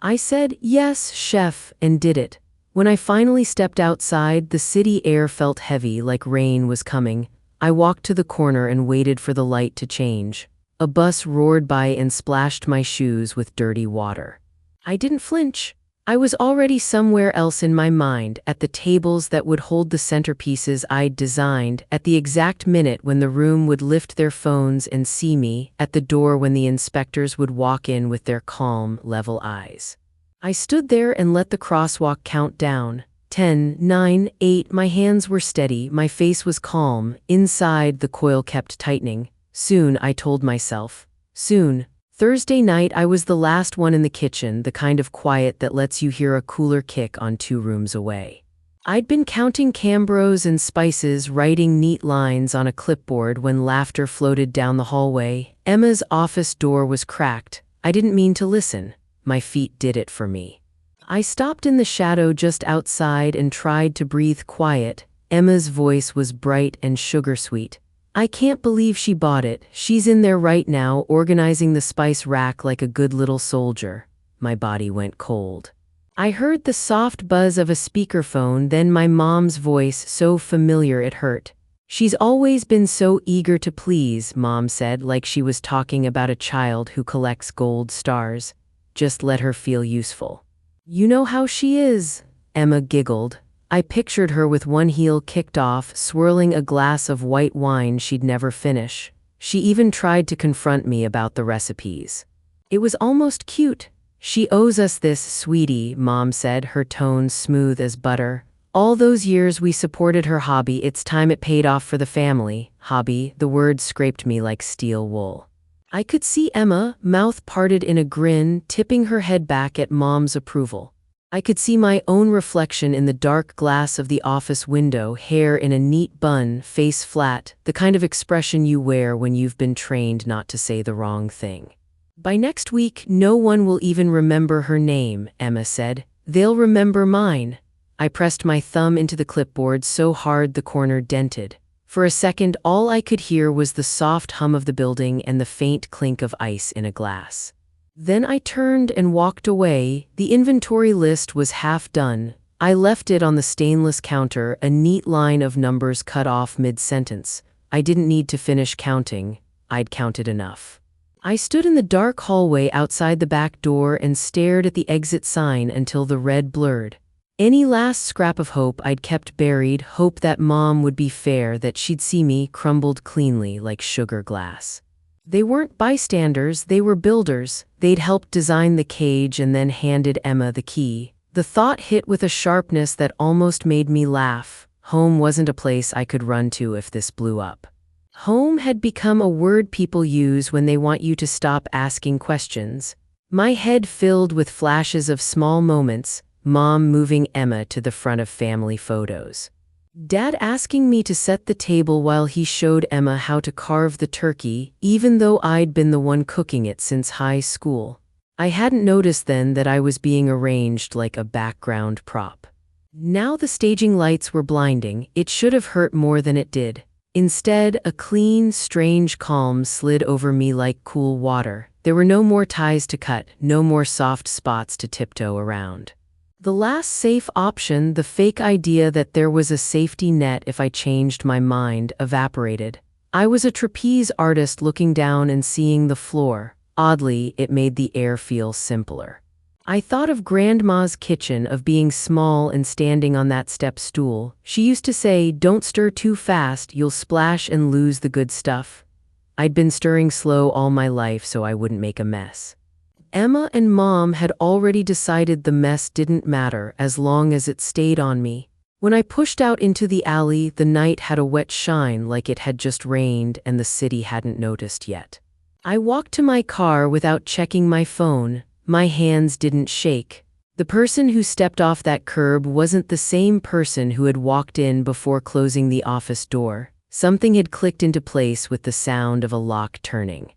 I said, yes, chef, and did it. When I finally stepped outside, the city air felt heavy, like rain was coming. I walked to the corner and waited for the light to change. A bus roared by and splashed my shoes with dirty water. I didn't flinch. I was already somewhere else in my mind, at the tables that would hold the centerpieces I'd designed, at the exact minute when the room would lift their phones and see me, at the door when the inspectors would walk in with their calm, level eyes. I stood there and let the crosswalk count down. 10, 9, 8, my hands were steady, my face was calm. Inside, the coil kept tightening. Soon, I told myself. Soon. Thursday night, I was the last one in the kitchen, the kind of quiet that lets you hear a cooler kick on 2 rooms away. I'd been counting cambros and spices, writing neat lines on a clipboard when laughter floated down the hallway. Emma's office door was cracked. I didn't mean to listen. My feet did it for me. I stopped in the shadow just outside and tried to breathe quiet. Emma's voice was bright and sugar-sweet. I can't believe she bought it. She's in there right now, organizing the spice rack like a good little soldier. My body went cold. I heard the soft buzz of a speakerphone, then my mom's voice, so familiar it hurt. She's always been so eager to please, Mom said, like she was talking about a child who collects gold stars. Just let her feel useful. You know how she is, Emma giggled. I pictured her with one heel kicked off, swirling a glass of white wine she'd never finish. She even tried to confront me about the recipes. It was almost cute. She owes us this, sweetie, Mom said, her tone smooth as butter. All those years we supported her hobby, it's time it paid off for the family. Hobby, the word scraped me like steel wool. I could see Emma, mouth parted in a grin, tipping her head back at Mom's approval. I could see my own reflection in the dark glass of the office window, hair in a neat bun, face flat, the kind of expression you wear when you've been trained not to say the wrong thing. By next week, no one will even remember her name, Emma said. They'll remember mine. I pressed my thumb into the clipboard so hard the corner dented. For a second, all I could hear was the soft hum of the building and the faint clink of ice in a glass. Then I turned and walked away. The inventory list was half done. I left it on the stainless counter, a neat line of numbers cut off mid-sentence. I didn't need to finish counting. I'd counted enough. I stood in the dark hallway outside the back door and stared at the exit sign until the red blurred. Any last scrap of hope I'd kept buried, hope that Mom would be fair, that she'd see me, crumbled cleanly like sugar glass. They weren't bystanders, they were builders. They'd helped design the cage and then handed Emma the key. The thought hit with a sharpness that almost made me laugh. Home wasn't a place I could run to if this blew up. Home had become a word people use when they want you to stop asking questions. My head filled with flashes of small moments, Mom moving Emma to the front of family photos. Dad asking me to set the table while he showed Emma how to carve the turkey, even though I'd been the one cooking it since high school. I hadn't noticed then that I was being arranged like a background prop. Now the staging lights were blinding. It should have hurt more than it did. Instead, a clean, strange calm slid over me like cool water. There were no more ties to cut, no more soft spots to tiptoe around. The last safe option, the fake idea that there was a safety net if I changed my mind, evaporated. I was a trapeze artist looking down and seeing the floor. Oddly, it made the air feel simpler. I thought of Grandma's kitchen, of being small and standing on that step stool. She used to say, "Don't stir too fast, you'll splash and lose the good stuff." I'd been stirring slow all my life so I wouldn't make a mess. Emma and Mom had already decided the mess didn't matter as long as it stayed on me. When I pushed out into the alley, the night had a wet shine like it had just rained and the city hadn't noticed yet. I walked to my car without checking my phone. My hands didn't shake. The person who stepped off that curb wasn't the same person who had walked in before closing the office door. Something had clicked into place with the sound of a lock turning.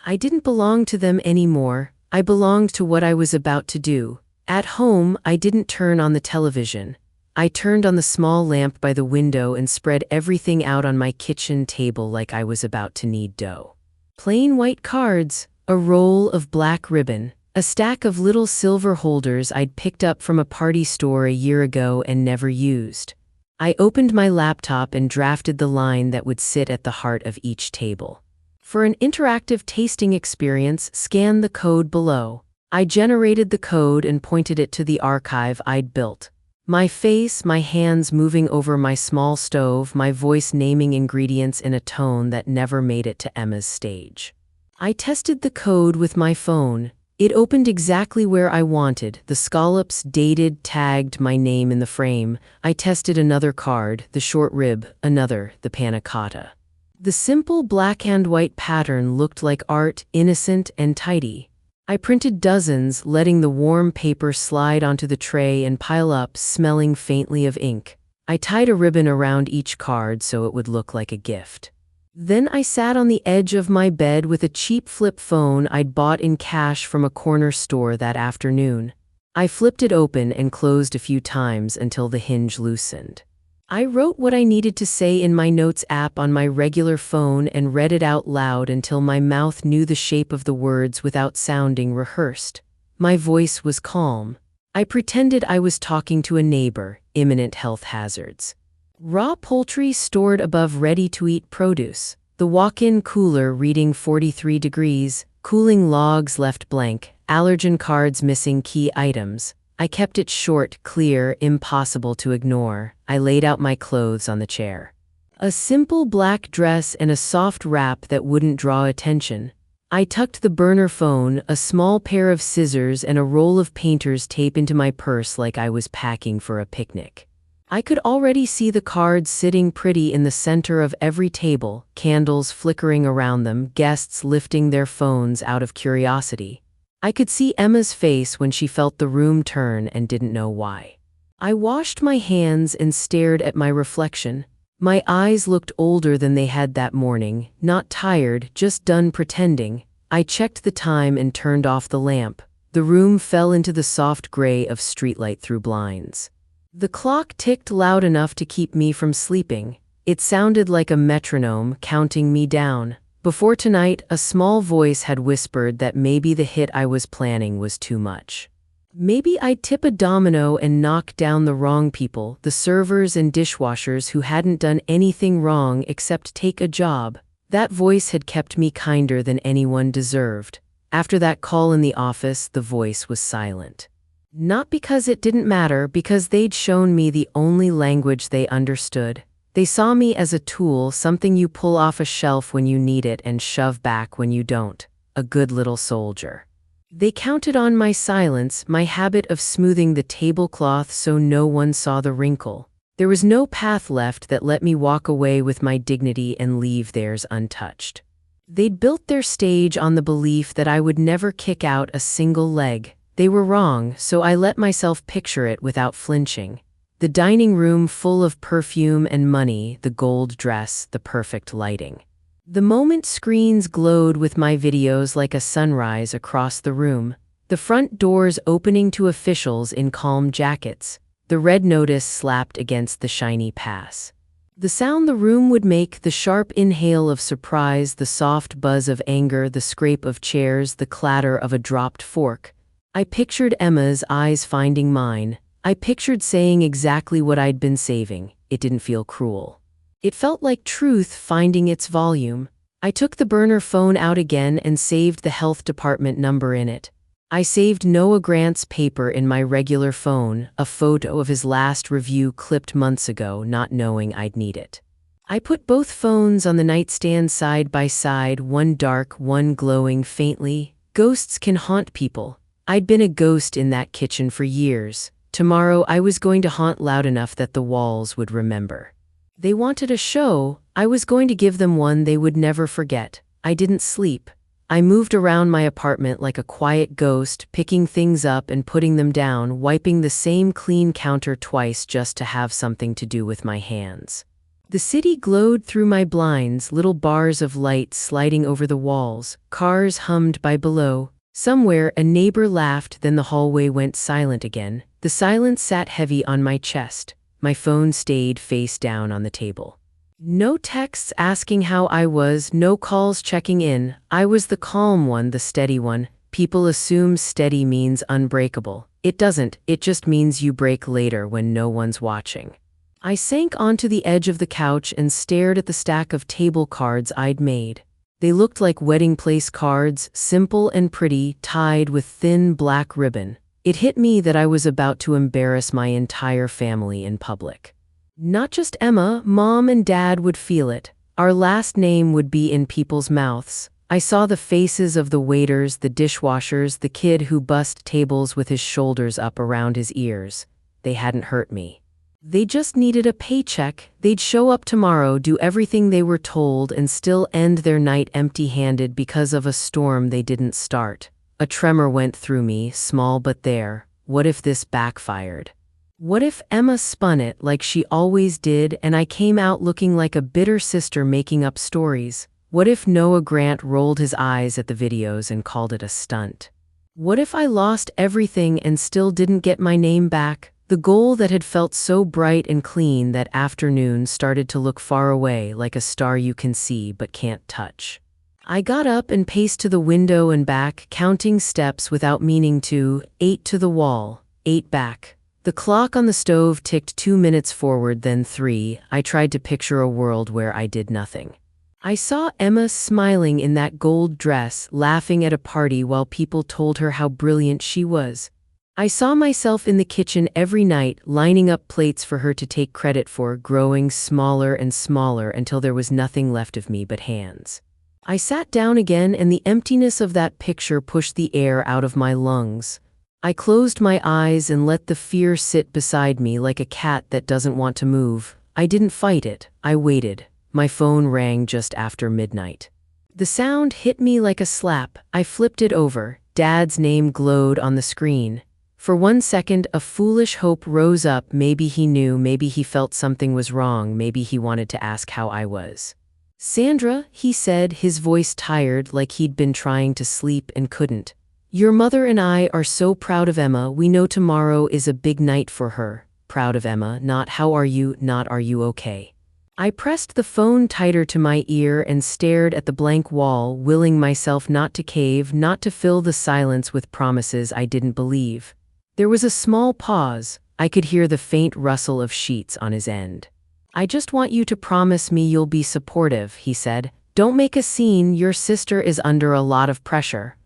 I didn't belong to them anymore. I belonged to what I was about to do. At home, I didn't turn on the television. I turned on the small lamp by the window and spread everything out on my kitchen table like I was about to knead dough. Plain white cards, a roll of black ribbon, a stack of little silver holders I'd picked up from a party store a year ago and never used. I opened my laptop and drafted the line that would sit at the heart of each table. For an interactive tasting experience, scan the code below. I generated the code and pointed it to the archive I'd built. My face, my hands moving over my small stove, my voice naming ingredients in a tone that never made it to Emma's stage. I tested the code with my phone. It opened exactly where I wanted. The scallops dated, tagged my name in the frame. I tested another card, the short rib, another, the panna cotta. The simple black and white pattern looked like art, innocent and tidy. I printed dozens, letting the warm paper slide onto the tray and pile up, smelling faintly of ink. I tied a ribbon around each card so it would look like a gift. Then I sat on the edge of my bed with a cheap flip phone I'd bought in cash from a corner store that afternoon. I flipped it open and closed a few times until the hinge loosened. I wrote what I needed to say in my notes app on my regular phone and read it out loud until my mouth knew the shape of the words without sounding rehearsed. My voice was calm. I pretended I was talking to a neighbor. Imminent health hazards. Raw poultry stored above ready-to-eat produce. The walk-in cooler reading 43 degrees. Cooling logs left blank. Allergen cards missing key items. I kept it short, clear, impossible to ignore. I laid out my clothes on the chair. A simple black dress and a soft wrap that wouldn't draw attention. I tucked the burner phone, a small pair of scissors, and a roll of painter's tape into my purse like I was packing for a picnic. I could already see the cards sitting pretty in the center of every table, candles flickering around them, guests lifting their phones out of curiosity. I could see Emma's face when she felt the room turn and didn't know why. I washed my hands and stared at my reflection. My eyes looked older than they had that morning, not tired, just done pretending. I checked the time and turned off the lamp. The room fell into the soft gray of streetlight through blinds. The clock ticked loud enough to keep me from sleeping. It sounded like a metronome counting me down. Before tonight, a small voice had whispered that maybe the hit I was planning was too much. Maybe I'd tip a domino and knock down the wrong people, the servers and dishwashers who hadn't done anything wrong except take a job. That voice had kept me kinder than anyone deserved. After that call in the office, the voice was silent. Not because it didn't matter, because they'd shown me the only language they understood. They saw me as a tool, something you pull off a shelf when you need it and shove back when you don't. A good little soldier. They counted on my silence, my habit of smoothing the tablecloth so no one saw the wrinkle. There was no path left that let me walk away with my dignity and leave theirs untouched. They'd built their stage on the belief that I would never kick out a single leg. They were wrong, so I let myself picture it without flinching. The dining room full of perfume and money, the gold dress, the perfect lighting. The moment screens glowed with my videos like a sunrise across the room. The front doors opening to officials in calm jackets. The red notice slapped against the shiny pass. The sound the room would make, the sharp inhale of surprise, the soft buzz of anger, the scrape of chairs, the clatter of a dropped fork. I pictured Emma's eyes finding mine. I pictured saying exactly what I'd been saving. It didn't feel cruel. It felt like truth finding its volume. I took the burner phone out again and saved the health department number in it. I saved Noah Grant's paper in my regular phone, a photo of his last review clipped months ago, not knowing I'd need it. I put both phones on the nightstand side by side, one dark, one glowing faintly. Ghosts can haunt people. I'd been a ghost in that kitchen for years. Tomorrow I was going to haunt loud enough that the walls would remember. They wanted a show. I was going to give them one they would never forget. I didn't sleep. I moved around my apartment like a quiet ghost, picking things up and putting them down, wiping the same clean counter twice just to have something to do with my hands. The city glowed through my blinds, little bars of light sliding over the walls. Cars hummed by below. Somewhere a neighbor laughed, then the hallway went silent again. The silence sat heavy on my chest. My phone stayed face down on the table. No texts asking how I was, no calls checking in. I was the calm one, the steady one. People assume steady means unbreakable. It doesn't, it just means you break later when no one's watching. I sank onto the edge of the couch and stared at the stack of table cards I'd made. They looked like wedding place cards, simple and pretty, tied with thin black ribbon. It hit me that I was about to embarrass my entire family in public. Not just Emma, Mom and Dad would feel it. Our last name would be in people's mouths. I saw the faces of the waiters, the dishwashers, the kid who bussed tables with his shoulders up around his ears. They hadn't hurt me. They just needed a paycheck. They'd show up tomorrow, do everything they were told, and still end their night empty-handed because of a storm they didn't start. A tremor went through me, small but there. What if this backfired? What if Emma spun it like she always did and I came out looking like a bitter sister making up stories? What if Noah Grant rolled his eyes at the videos and called it a stunt? What if I lost everything and still didn't get my name back? The goal that had felt so bright and clean that afternoon started to look far away, like a star you can see but can't touch. I got up and paced to the window and back, counting steps without meaning to. 8 to the wall, 8 back. The clock on the stove ticked 2 minutes forward, then 3. I tried to picture a world where I did nothing. I saw Emma smiling in that gold dress, laughing at a party while people told her how brilliant she was. I saw myself in the kitchen every night, lining up plates for her to take credit for, growing smaller and smaller until there was nothing left of me but hands. I sat down again, and the emptiness of that picture pushed the air out of my lungs. I closed my eyes and let the fear sit beside me like a cat that doesn't want to move. I didn't fight it. I waited. My phone rang just after midnight. The sound hit me like a slap. I flipped it over. Dad's name glowed on the screen. For 1 second, a foolish hope rose up. Maybe he knew, maybe he felt something was wrong, maybe he wanted to ask how I was. "Sandra," he said, his voice tired, like he'd been trying to sleep and couldn't. "Your mother and I are so proud of Emma. We know tomorrow is a big night for her." Proud of Emma, not "how are you," not "are you okay." I pressed the phone tighter to my ear and stared at the blank wall, willing myself not to cave, not to fill the silence with promises I didn't believe. There was a small pause. I could hear the faint rustle of sheets on his end. "I just want you to promise me you'll be supportive," he said. "Don't make a scene. Your sister is under a lot of pressure."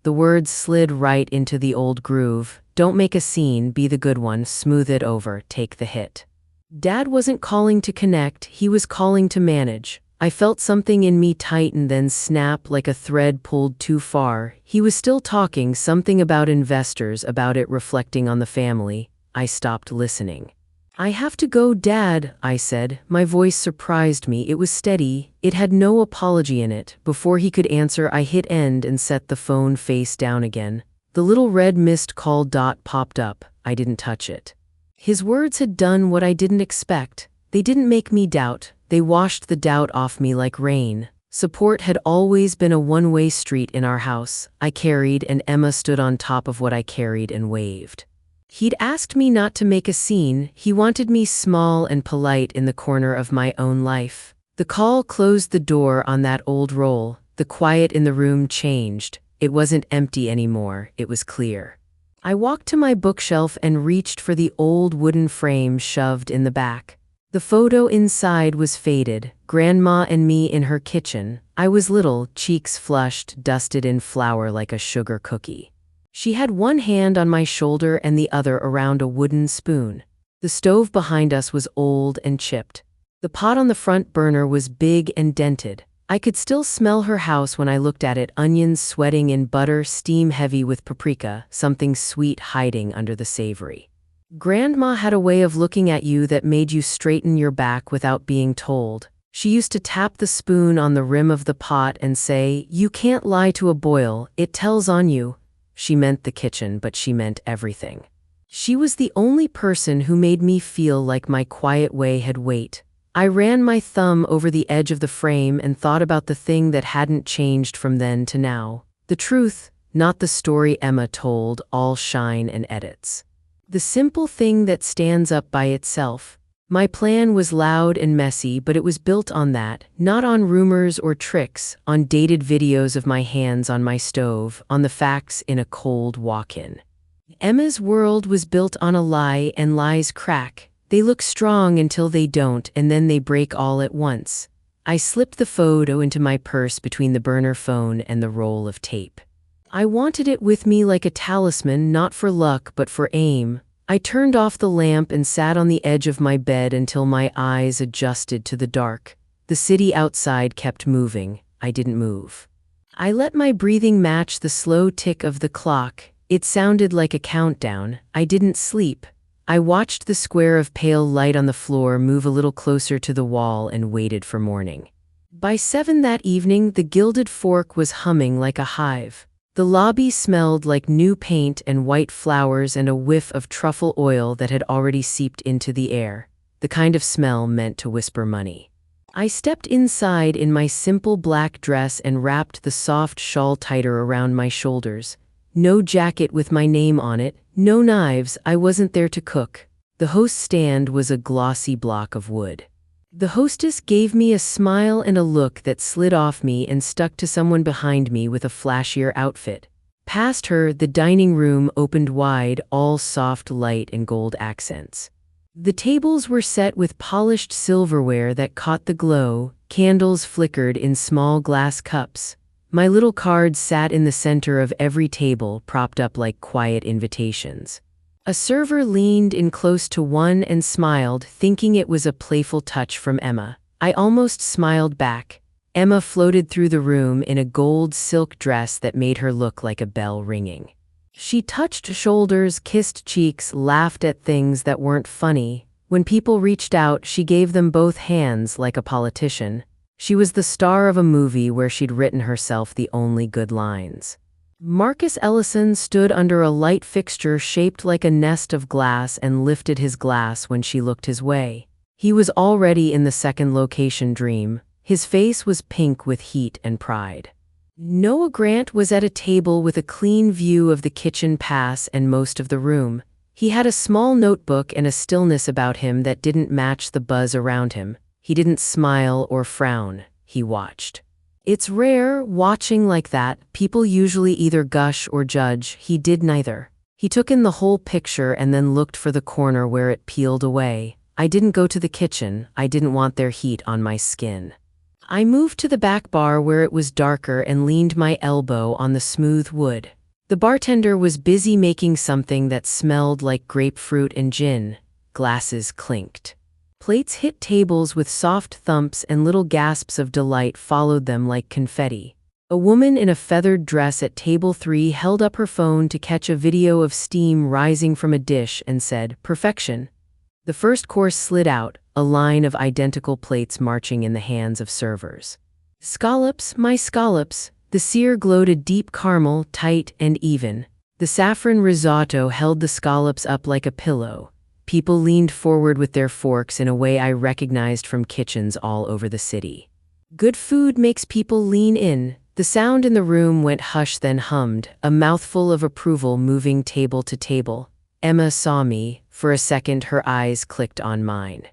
The words slid right into the old groove. Don't make a scene, be the good one, smooth it over, take the hit. Dad wasn't calling to connect, he was calling to manage. I felt something in me tighten, then snap like a thread pulled too far. He was still talking, something about investors, about it reflecting on the family. I stopped listening. "I have to go, Dad," I said. My voice surprised me. It was steady. It had no apology in it. Before he could answer, I hit end and set the phone face down again. The little red missed call dot popped up. I didn't touch it. His words had done what I didn't expect. They didn't make me doubt. They washed the doubt off me like rain. Support had always been a one-way street in our house. I carried, and Emma stood on top of what I carried and waved. He'd asked me not to make a scene. He wanted me small and polite in the corner of my own life. The call closed the door on that old role. The quiet in the room changed. It wasn't empty anymore. It was clear. I walked to my bookshelf and reached for the old wooden frame shoved in the back. The photo inside was faded. Grandma and me in her kitchen. I was little, cheeks flushed, dusted in flour like a sugar cookie. She had one hand on my shoulder and the other around a wooden spoon. The stove behind us was old and chipped. The pot on the front burner was big and dented. I could still smell her house when I looked at it, onions sweating in butter, steam heavy with paprika, something sweet hiding under the savory. Grandma had a way of looking at you that made you straighten your back without being told. She used to tap the spoon on the rim of the pot and say, "You can't lie to a boil, it tells on you." She meant the kitchen, but she meant everything. She was the only person who made me feel like my quiet way had weight. I ran my thumb over the edge of the frame and thought about the thing that hadn't changed from then to now. The truth, not the story Emma told, all shine and edits. The simple thing that stands up by itself. My plan was loud and messy, but it was built on that, not on rumors or tricks, on dated videos of my hands on my stove, on the facts in a cold walk-in. Emma's world was built on a lie, and lies crack. They look strong until they don't, and then they break all at once. I slipped the photo into my purse between the burner phone and the roll of tape. I wanted it with me like a talisman, not for luck but for aim. I turned off the lamp and sat on the edge of my bed until my eyes adjusted to the dark. The city outside kept moving. I didn't move. I let my breathing match the slow tick of the clock. It sounded like a countdown. I didn't sleep. I watched the square of pale light on the floor move a little closer to the wall and waited for morning. By 7 that evening, the gilded fork was humming like a hive. The lobby smelled like new paint and white flowers and a whiff of truffle oil that had already seeped into the air, the kind of smell meant to whisper money. I stepped inside in my simple black dress and wrapped the soft shawl tighter around my shoulders. No jacket with my name on it, no knives. I wasn't there to cook. The host's stand was a glossy block of wood. The hostess gave me a smile and a look that slid off me and stuck to someone behind me with a flashier outfit. Past her, the dining room opened wide, all soft light and gold accents. The tables were set with polished silverware that caught the glow. Candles flickered in small glass cups. My little cards sat in the center of every table, propped up like quiet invitations. A server leaned in close to one and smiled, thinking it was a playful touch from Emma. I almost smiled back. Emma floated through the room in a gold silk dress that made her look like a bell ringing. She touched shoulders, kissed cheeks, laughed at things that weren't funny. When people reached out, she gave them both hands like a politician. She was the star of a movie where she'd written herself the only good lines. Marcus Ellison stood under a light fixture shaped like a nest of glass and lifted his glass when she looked his way. He was already in the second location dream. His face was pink with heat and pride. Noah Grant was at a table with a clean view of the kitchen pass and most of the room. He had a small notebook and a stillness about him that didn't match the buzz around him. He didn't smile or frown. He watched. It's rare, watching like that. People usually either gush or judge. He did neither. He took in the whole picture and then looked for the corner where it peeled away. I didn't go to the kitchen. I didn't want their heat on my skin. I moved to the back bar where it was darker and leaned my elbow on the smooth wood. The bartender was busy making something that smelled like grapefruit and gin. Glasses clinked. Plates hit tables with soft thumps and little gasps of delight followed them like confetti. A woman in a feathered dress at table 3 held up her phone to catch a video of steam rising from a dish and said, "Perfection." The first course slid out, a line of identical plates marching in the hands of servers. Scallops, my scallops. The sear glowed a deep caramel, tight and even. The saffron risotto held the scallops up like a pillow. People leaned forward with their forks in a way I recognized from kitchens all over the city. Good food makes people lean in. The sound in the room went hush then hummed, a mouthful of approval moving table to table. Emma saw me. For a second her eyes clicked on mine.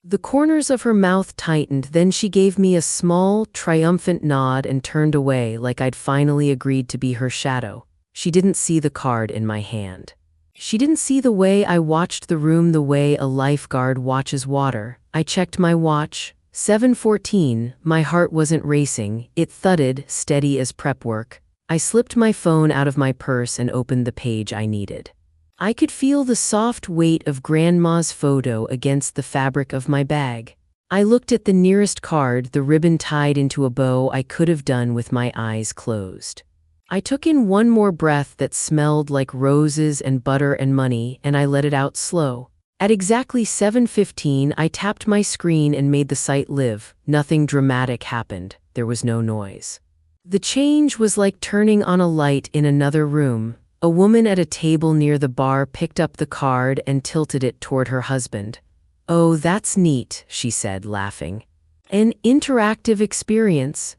The corners of her mouth tightened, then she gave me a small, triumphant nod and turned away like I'd finally agreed to be her shadow. She didn't see the card in my hand. She didn't see the way I watched the room, the way a lifeguard watches water. I checked my watch. 7:14, my heart wasn't racing, it thudded, steady as prep work. I slipped my phone out of my purse and opened the page I needed. I could feel the soft weight of Grandma's photo against the fabric of my bag. I looked at the nearest card, the ribbon tied into a bow. I could have done with my eyes closed. I took in one more breath that smelled like roses and butter and money, and I let it out slow. At exactly 7:15, I tapped my screen and made the site live. Nothing dramatic happened. There was no noise. The change was like turning on a light in another room. A woman at a table near the bar picked up the card and tilted it toward her husband. "Oh, that's neat," she said, laughing. "An interactive experience."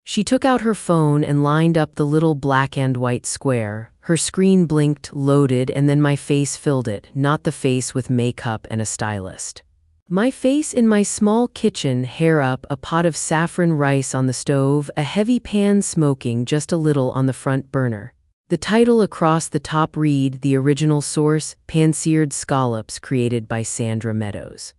She took out her phone and lined up the little black and white square. Her screen blinked, loaded, and then my face filled it, not the face with makeup and a stylist. My face in my small kitchen, hair up, a pot of saffron rice on the stove, a heavy pan smoking just a little on the front burner. The title across the top read, the original source, pan-seared scallops created by Sandra Meadows.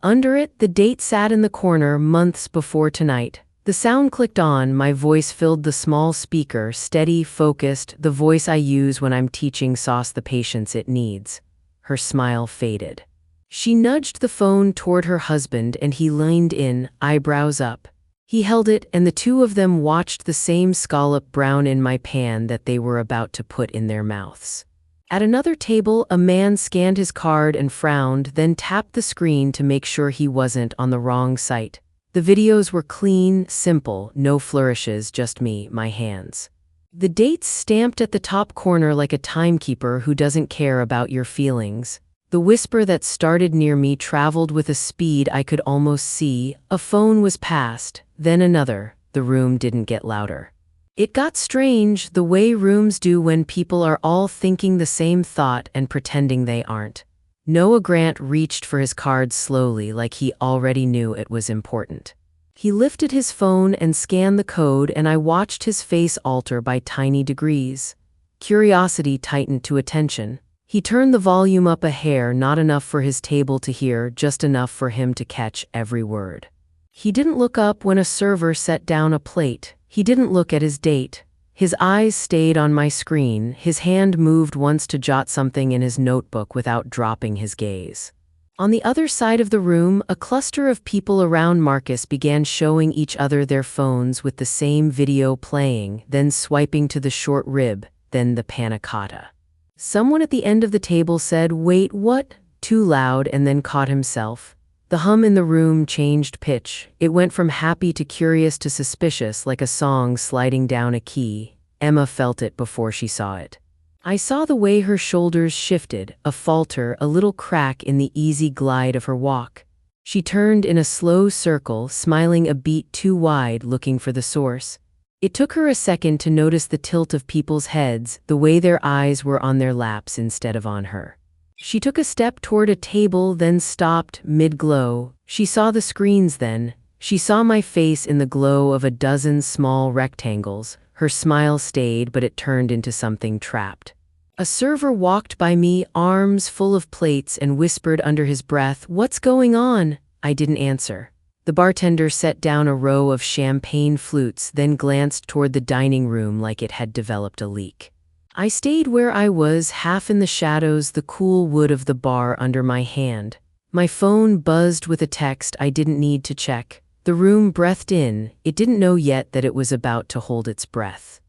Under it, the date sat in the corner, months before tonight. The sound clicked on, my voice filled the small speaker, steady, focused, the voice I use when I'm teaching sauce the patience it needs. Her smile faded. She nudged the phone toward her husband and he leaned in, eyebrows up. He held it and the two of them watched the same scallop brown in my pan that they were about to put in their mouths. At another table, a man scanned his card and frowned, then tapped the screen to make sure he wasn't on the wrong site. The videos were clean, simple, no flourishes, just me, my hands. The dates stamped at the top corner like a timekeeper who doesn't care about your feelings. The whisper that started near me traveled with a speed I could almost see. A phone was passed, then another. The room didn't get louder. It got strange, the way rooms do when people are all thinking the same thought and pretending they aren't. Noah Grant reached for his card slowly, like he already knew it was important. He lifted his phone and scanned the code, and I watched his face alter by tiny degrees. Curiosity tightened to attention. He turned the volume up a hair, not enough for his table to hear, just enough for him to catch every word. He didn't look up when a server set down a plate. He didn't look at his date. His eyes stayed on my screen. His hand moved once to jot something in his notebook without dropping his gaze. On the other side of the room, a cluster of people around Marcus began showing each other their phones with the same video playing, then swiping to the short rib, then the panna cotta. Someone at the end of the table said, "Wait, what?" too loud, and then caught himself. The hum in the room changed pitch. It went from happy to curious to suspicious, like a song sliding down a key. Emma felt it before she saw it. I saw the way her shoulders shifted, a falter, a little crack in the easy glide of her walk. She turned in a slow circle, smiling a beat too wide, looking for the source. It took her a second to notice the tilt of people's heads, the way their eyes were on their laps instead of on her. She took a step toward a table, then stopped, mid-glow. She saw the screens then. She saw my face in the glow of a dozen small rectangles. Her smile stayed, but it turned into something trapped. A server walked by me, arms full of plates, and whispered under his breath, "What's going on?" I didn't answer. The bartender set down a row of champagne flutes, then glanced toward the dining room like it had developed a leak. I stayed where I was, half in the shadows, the cool wood of the bar under my hand. My phone buzzed with a text I didn't need to check. The room breathed in. It didn't know yet that it was about to hold its breath.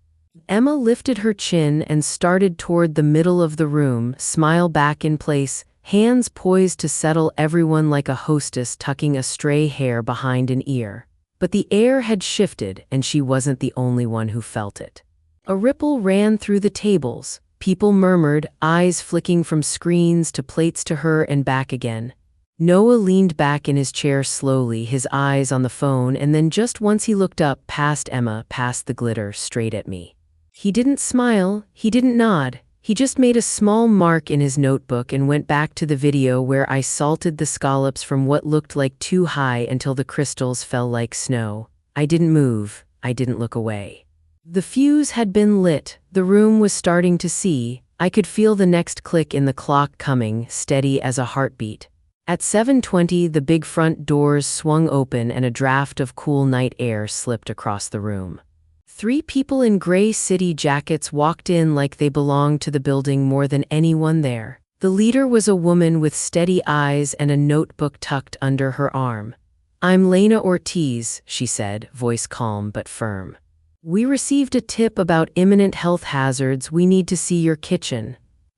Emma lifted her chin and started toward the middle of the room, smile back in place, hands poised to settle everyone like a hostess tucking a stray hair behind an ear. But the air had shifted, and she wasn't the only one who felt it. A ripple ran through the tables. People murmured, eyes flicking from screens to plates to her and back again. Noah leaned back in his chair slowly, his eyes on the phone, and then just once he looked up past Emma, past the glitter, straight at me. He didn't smile, he didn't nod. He just made a small mark in his notebook and went back to the video where I salted the scallops from what looked like too high until the crystals fell like snow. I didn't move. I didn't look away. The fuse had been lit. The room was starting to see. I could feel the next click in the clock coming, steady as a heartbeat. At 7:20, the big front doors swung open and a draft of cool night air slipped across the room. 3 people in gray city jackets walked in like they belonged to the building more than anyone there. The leader was a woman with steady eyes and a notebook tucked under her arm. "I'm Lena Ortiz," she said, voice calm but firm. "We received a tip about imminent health hazards. We need to see your kitchen."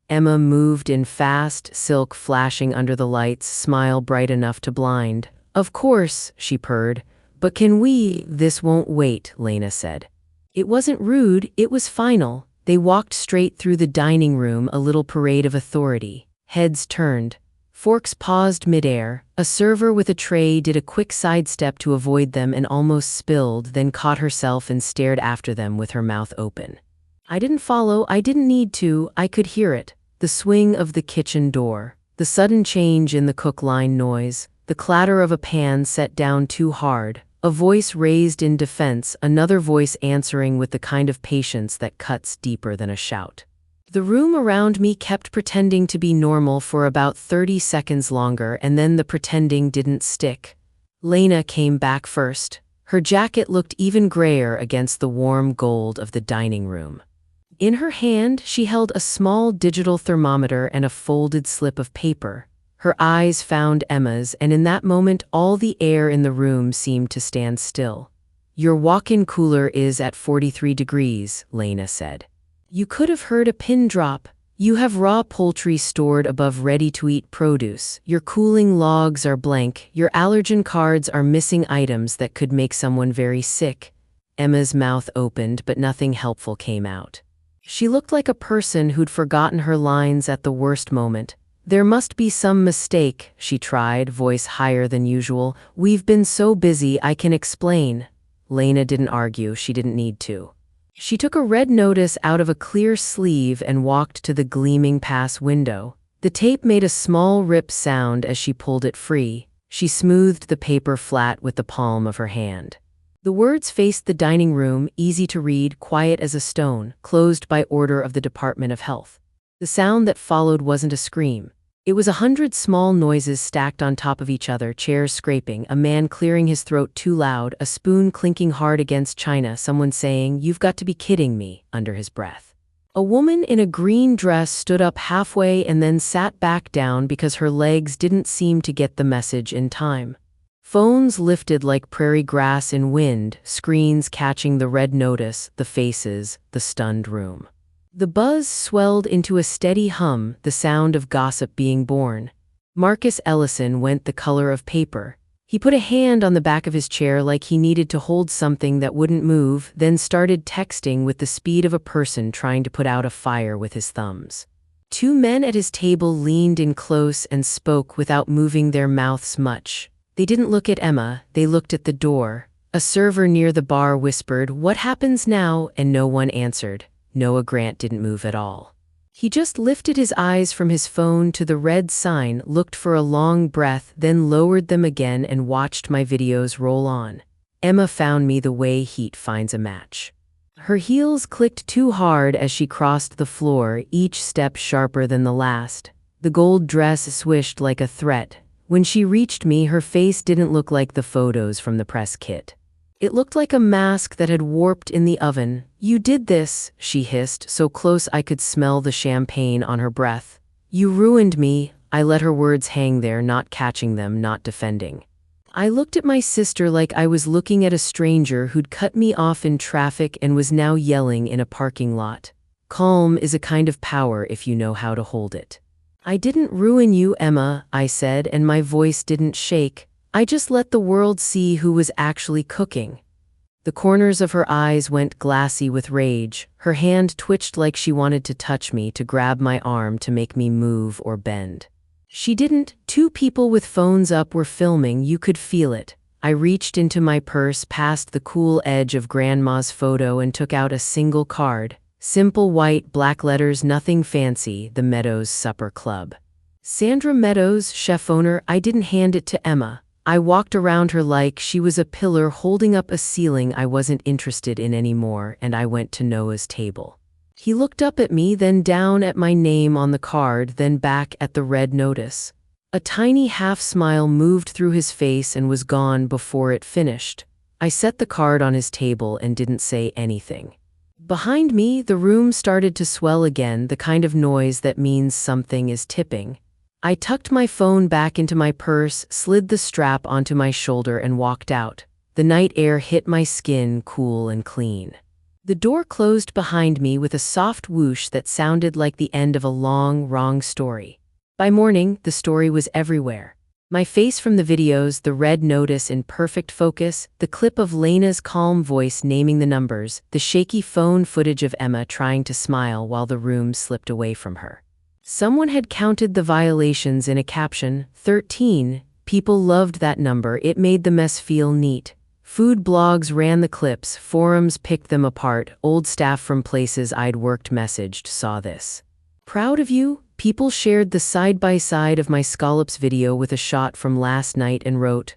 Emma moved in fast, silk flashing under the lights, smile bright enough to blind. "Of course," she purred. "But can we—" "This won't wait," Lena said. It wasn't rude, it was final. They walked straight through the dining room, a little parade of authority. Heads turned. Forks paused midair. A server with a tray did a quick sidestep to avoid them and almost spilled, then caught herself and stared after them with her mouth open. I didn't follow, I didn't need to, I could hear it. The swing of the kitchen door. The sudden change in the cook line noise. The clatter of a pan set down too hard. A voice raised in defense, another voice answering with the kind of patience that cuts deeper than a shout. The room around me kept pretending to be normal for about 30 seconds longer, and then the pretending didn't stick. Lena came back first. Her jacket looked even grayer against the warm gold of the dining room. In her hand, she held a small digital thermometer and a folded slip of paper. Her eyes found Emma's, and in that moment all the air in the room seemed to stand still. "Your walk-in cooler is at 43 degrees, Lena said. "You could have heard a pin drop. You have raw poultry stored above ready-to-eat produce. Your cooling logs are blank. Your allergen cards are missing items that could make someone very sick." Emma's mouth opened, but nothing helpful came out. She looked like a person who'd forgotten her lines at the worst moment. "There must be some mistake," she tried, voice higher than usual. "We've been so busy, I can explain." Lena didn't argue, she didn't need to. She took a red notice out of a clear sleeve and walked to the gleaming pass window. The tape made a small rip sound as she pulled it free. She smoothed the paper flat with the palm of her hand. The words faced the dining room, easy to read, quiet as a stone, closed by order of the Department of Health. The sound that followed wasn't a scream. It was 100 small noises stacked on top of each other, chairs scraping, a man clearing his throat too loud, a spoon clinking hard against china, someone saying, "You've got to be kidding me," under his breath. A woman in a green dress stood up halfway and then sat back down because her legs didn't seem to get the message in time. Phones lifted like prairie grass in wind, screens catching the red notice, the faces, the stunned room. The buzz swelled into a steady hum, the sound of gossip being born. Marcus Ellison went the color of paper. He put a hand on the back of his chair like he needed to hold something that wouldn't move, then started texting with the speed of a person trying to put out a fire with his thumbs. 2 men at his table leaned in close and spoke without moving their mouths much. They didn't look at Emma, they looked at the door. A server near the bar whispered, "What happens now?" and no one answered. Noah Grant didn't move at all. He just lifted his eyes from his phone to the red sign, looked for a long breath, then lowered them again and watched my videos roll on. Emma found me the way heat finds a match. Her heels clicked too hard as she crossed the floor, each step sharper than the last. The gold dress swished like a threat. When she reached me, her face didn't look like the photos from the press kit. It looked like a mask that had warped in the oven. "You did this," she hissed, so close I could smell the champagne on her breath. "You ruined me." I let her words hang there, not catching them, not defending. I looked at my sister like I was looking at a stranger who'd cut me off in traffic and was now yelling in a parking lot. Calm is a kind of power if you know how to hold it. "I didn't ruin you, Emma," I said, and my voice didn't shake. "I just let the world see who was actually cooking." The corners of her eyes went glassy with rage. Her hand twitched like she wanted to touch me, to grab my arm, to make me move or bend. She didn't. Two people with phones up were filming, you could feel it. I reached into my purse past the cool edge of Grandma's photo and took out a single card. Simple white, black letters, nothing fancy, the Meadows Supper Club. Sandra Meadows, chef owner. I didn't hand it to Emma. I walked around her like she was a pillar holding up a ceiling I wasn't interested in anymore, and I went to Noah's table. He looked up at me, then down at my name on the card, then back at the red notice. A tiny half-smile moved through his face and was gone before it finished. I set the card on his table and didn't say anything. Behind me, the room started to swell again, the kind of noise that means something is tipping. I tucked my phone back into my purse, slid the strap onto my shoulder, and walked out. The night air hit my skin, cool and clean. The door closed behind me with a soft whoosh that sounded like the end of a long, wrong story. By morning, the story was everywhere. My face from the videos, the red notice in perfect focus, the clip of Lena's calm voice naming the numbers, the shaky phone footage of Emma trying to smile while the room slipped away from her. Someone had counted the violations in a caption, 13. People loved that number, it made the mess feel neat. Food blogs ran the clips, forums picked them apart, old staff from places I'd worked messaged saw this. Proud of you? People shared the side-by-side of my scallops video with a shot from last night and wrote,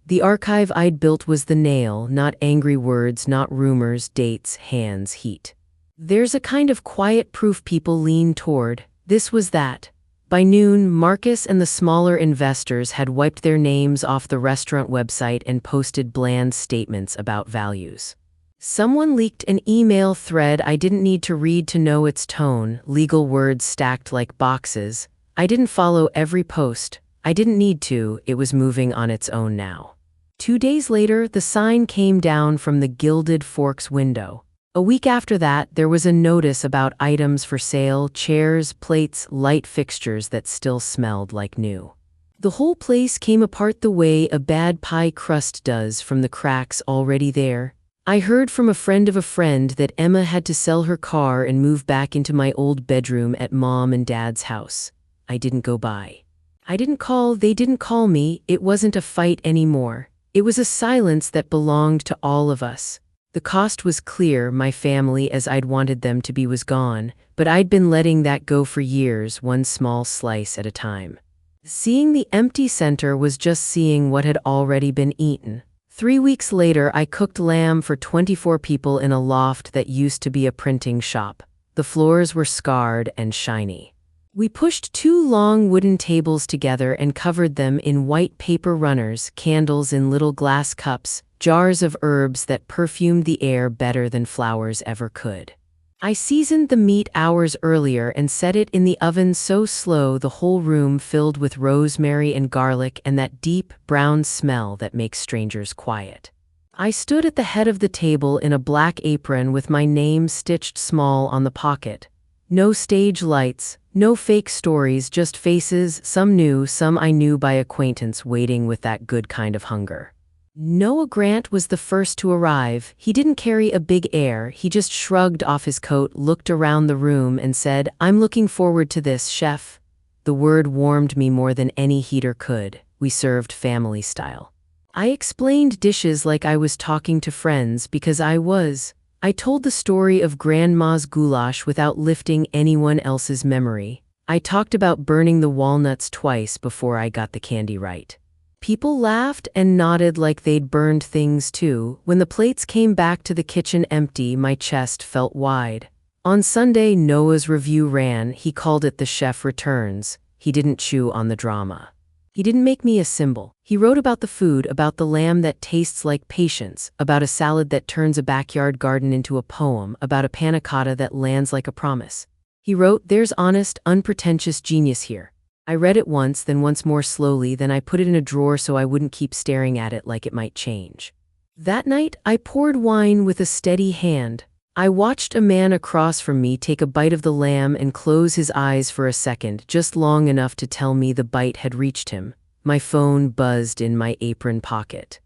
the archive I'd built was the nail, not angry words, not rumors, dates, hands, heat. There's a kind of quiet proof people lean toward. This was that. By noon, Marcus and the smaller investors had wiped their names off the restaurant website and posted bland statements about values. Someone leaked an email thread I didn't need to read to know its tone, legal words stacked like boxes. I didn't follow every post. I didn't need to, it was moving on its own now. 2 days later, the sign came down from the Gilded Forks window. A week after that, there was a notice about items for sale, chairs, plates, light fixtures that still smelled like new. The whole place came apart the way a bad pie crust does, from the cracks already there. I heard from a friend of a friend that Emma had to sell her car and move back into my old bedroom at Mom and Dad's house. I didn't go by. I didn't call, they didn't call me. It wasn't a fight anymore. It was a silence that belonged to all of us. The cost was clear, my family as I'd wanted them to be was gone, but I'd been letting that go for years, one small slice at a time. Seeing the empty center was just seeing what had already been eaten. 3 weeks later, I cooked lamb for 24 people in a loft that used to be a printing shop. The floors were scarred and shiny. We pushed 2 long wooden tables together and covered them in white paper runners, candles in little glass cups, jars of herbs that perfumed the air better than flowers ever could. I seasoned the meat hours earlier and set it in the oven so slow the whole room filled with rosemary and garlic and that deep, brown smell that makes strangers quiet. I stood at the head of the table in a black apron with my name stitched small on the pocket. No stage lights, no fake stories, just faces, some new, some I knew by acquaintance, waiting with that good kind of hunger. Noah Grant was the first to arrive. He didn't carry a big air, he just shrugged off his coat, looked around the room and said, "I'm looking forward to this, chef." The word warmed me more than any heater could. We served family style. I explained dishes like I was talking to friends because I was. I told the story of Grandma's goulash without lifting anyone else's memory. I talked about burning the walnuts twice before I got the candy right. People laughed and nodded like they'd burned things too. When the plates came back to the kitchen empty, my chest felt wide. On Sunday, Noah's review ran. He called it The Chef Returns. He didn't chew on the drama. He didn't make me a symbol. He wrote about the food, about the lamb that tastes like patience, about a salad that turns a backyard garden into a poem, about a panna cotta that lands like a promise. He wrote, "There's honest, unpretentious genius here." I read it once, then once more slowly, then I put it in a drawer so I wouldn't keep staring at it like it might change. That night, I poured wine with a steady hand. I watched a man across from me take a bite of the lamb and close his eyes for a second, just long enough to tell me the bite had reached him. My phone buzzed in my apron pocket.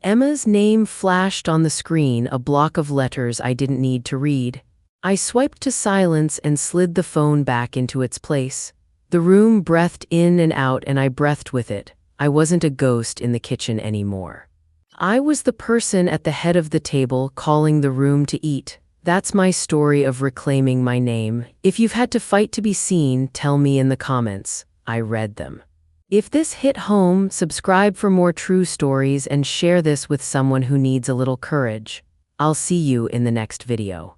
Emma's name flashed on the screen, a block of letters I didn't need to read. I swiped to silence and slid the phone back into its place. The room breathed in and out, and I breathed with it. I wasn't a ghost in the kitchen anymore. I was the person at the head of the table calling the room to eat. That's my story of reclaiming my name. If you've had to fight to be seen, tell me in the comments. I read them. If this hit home, subscribe for more true stories and share this with someone who needs a little courage. I'll see you in the next video.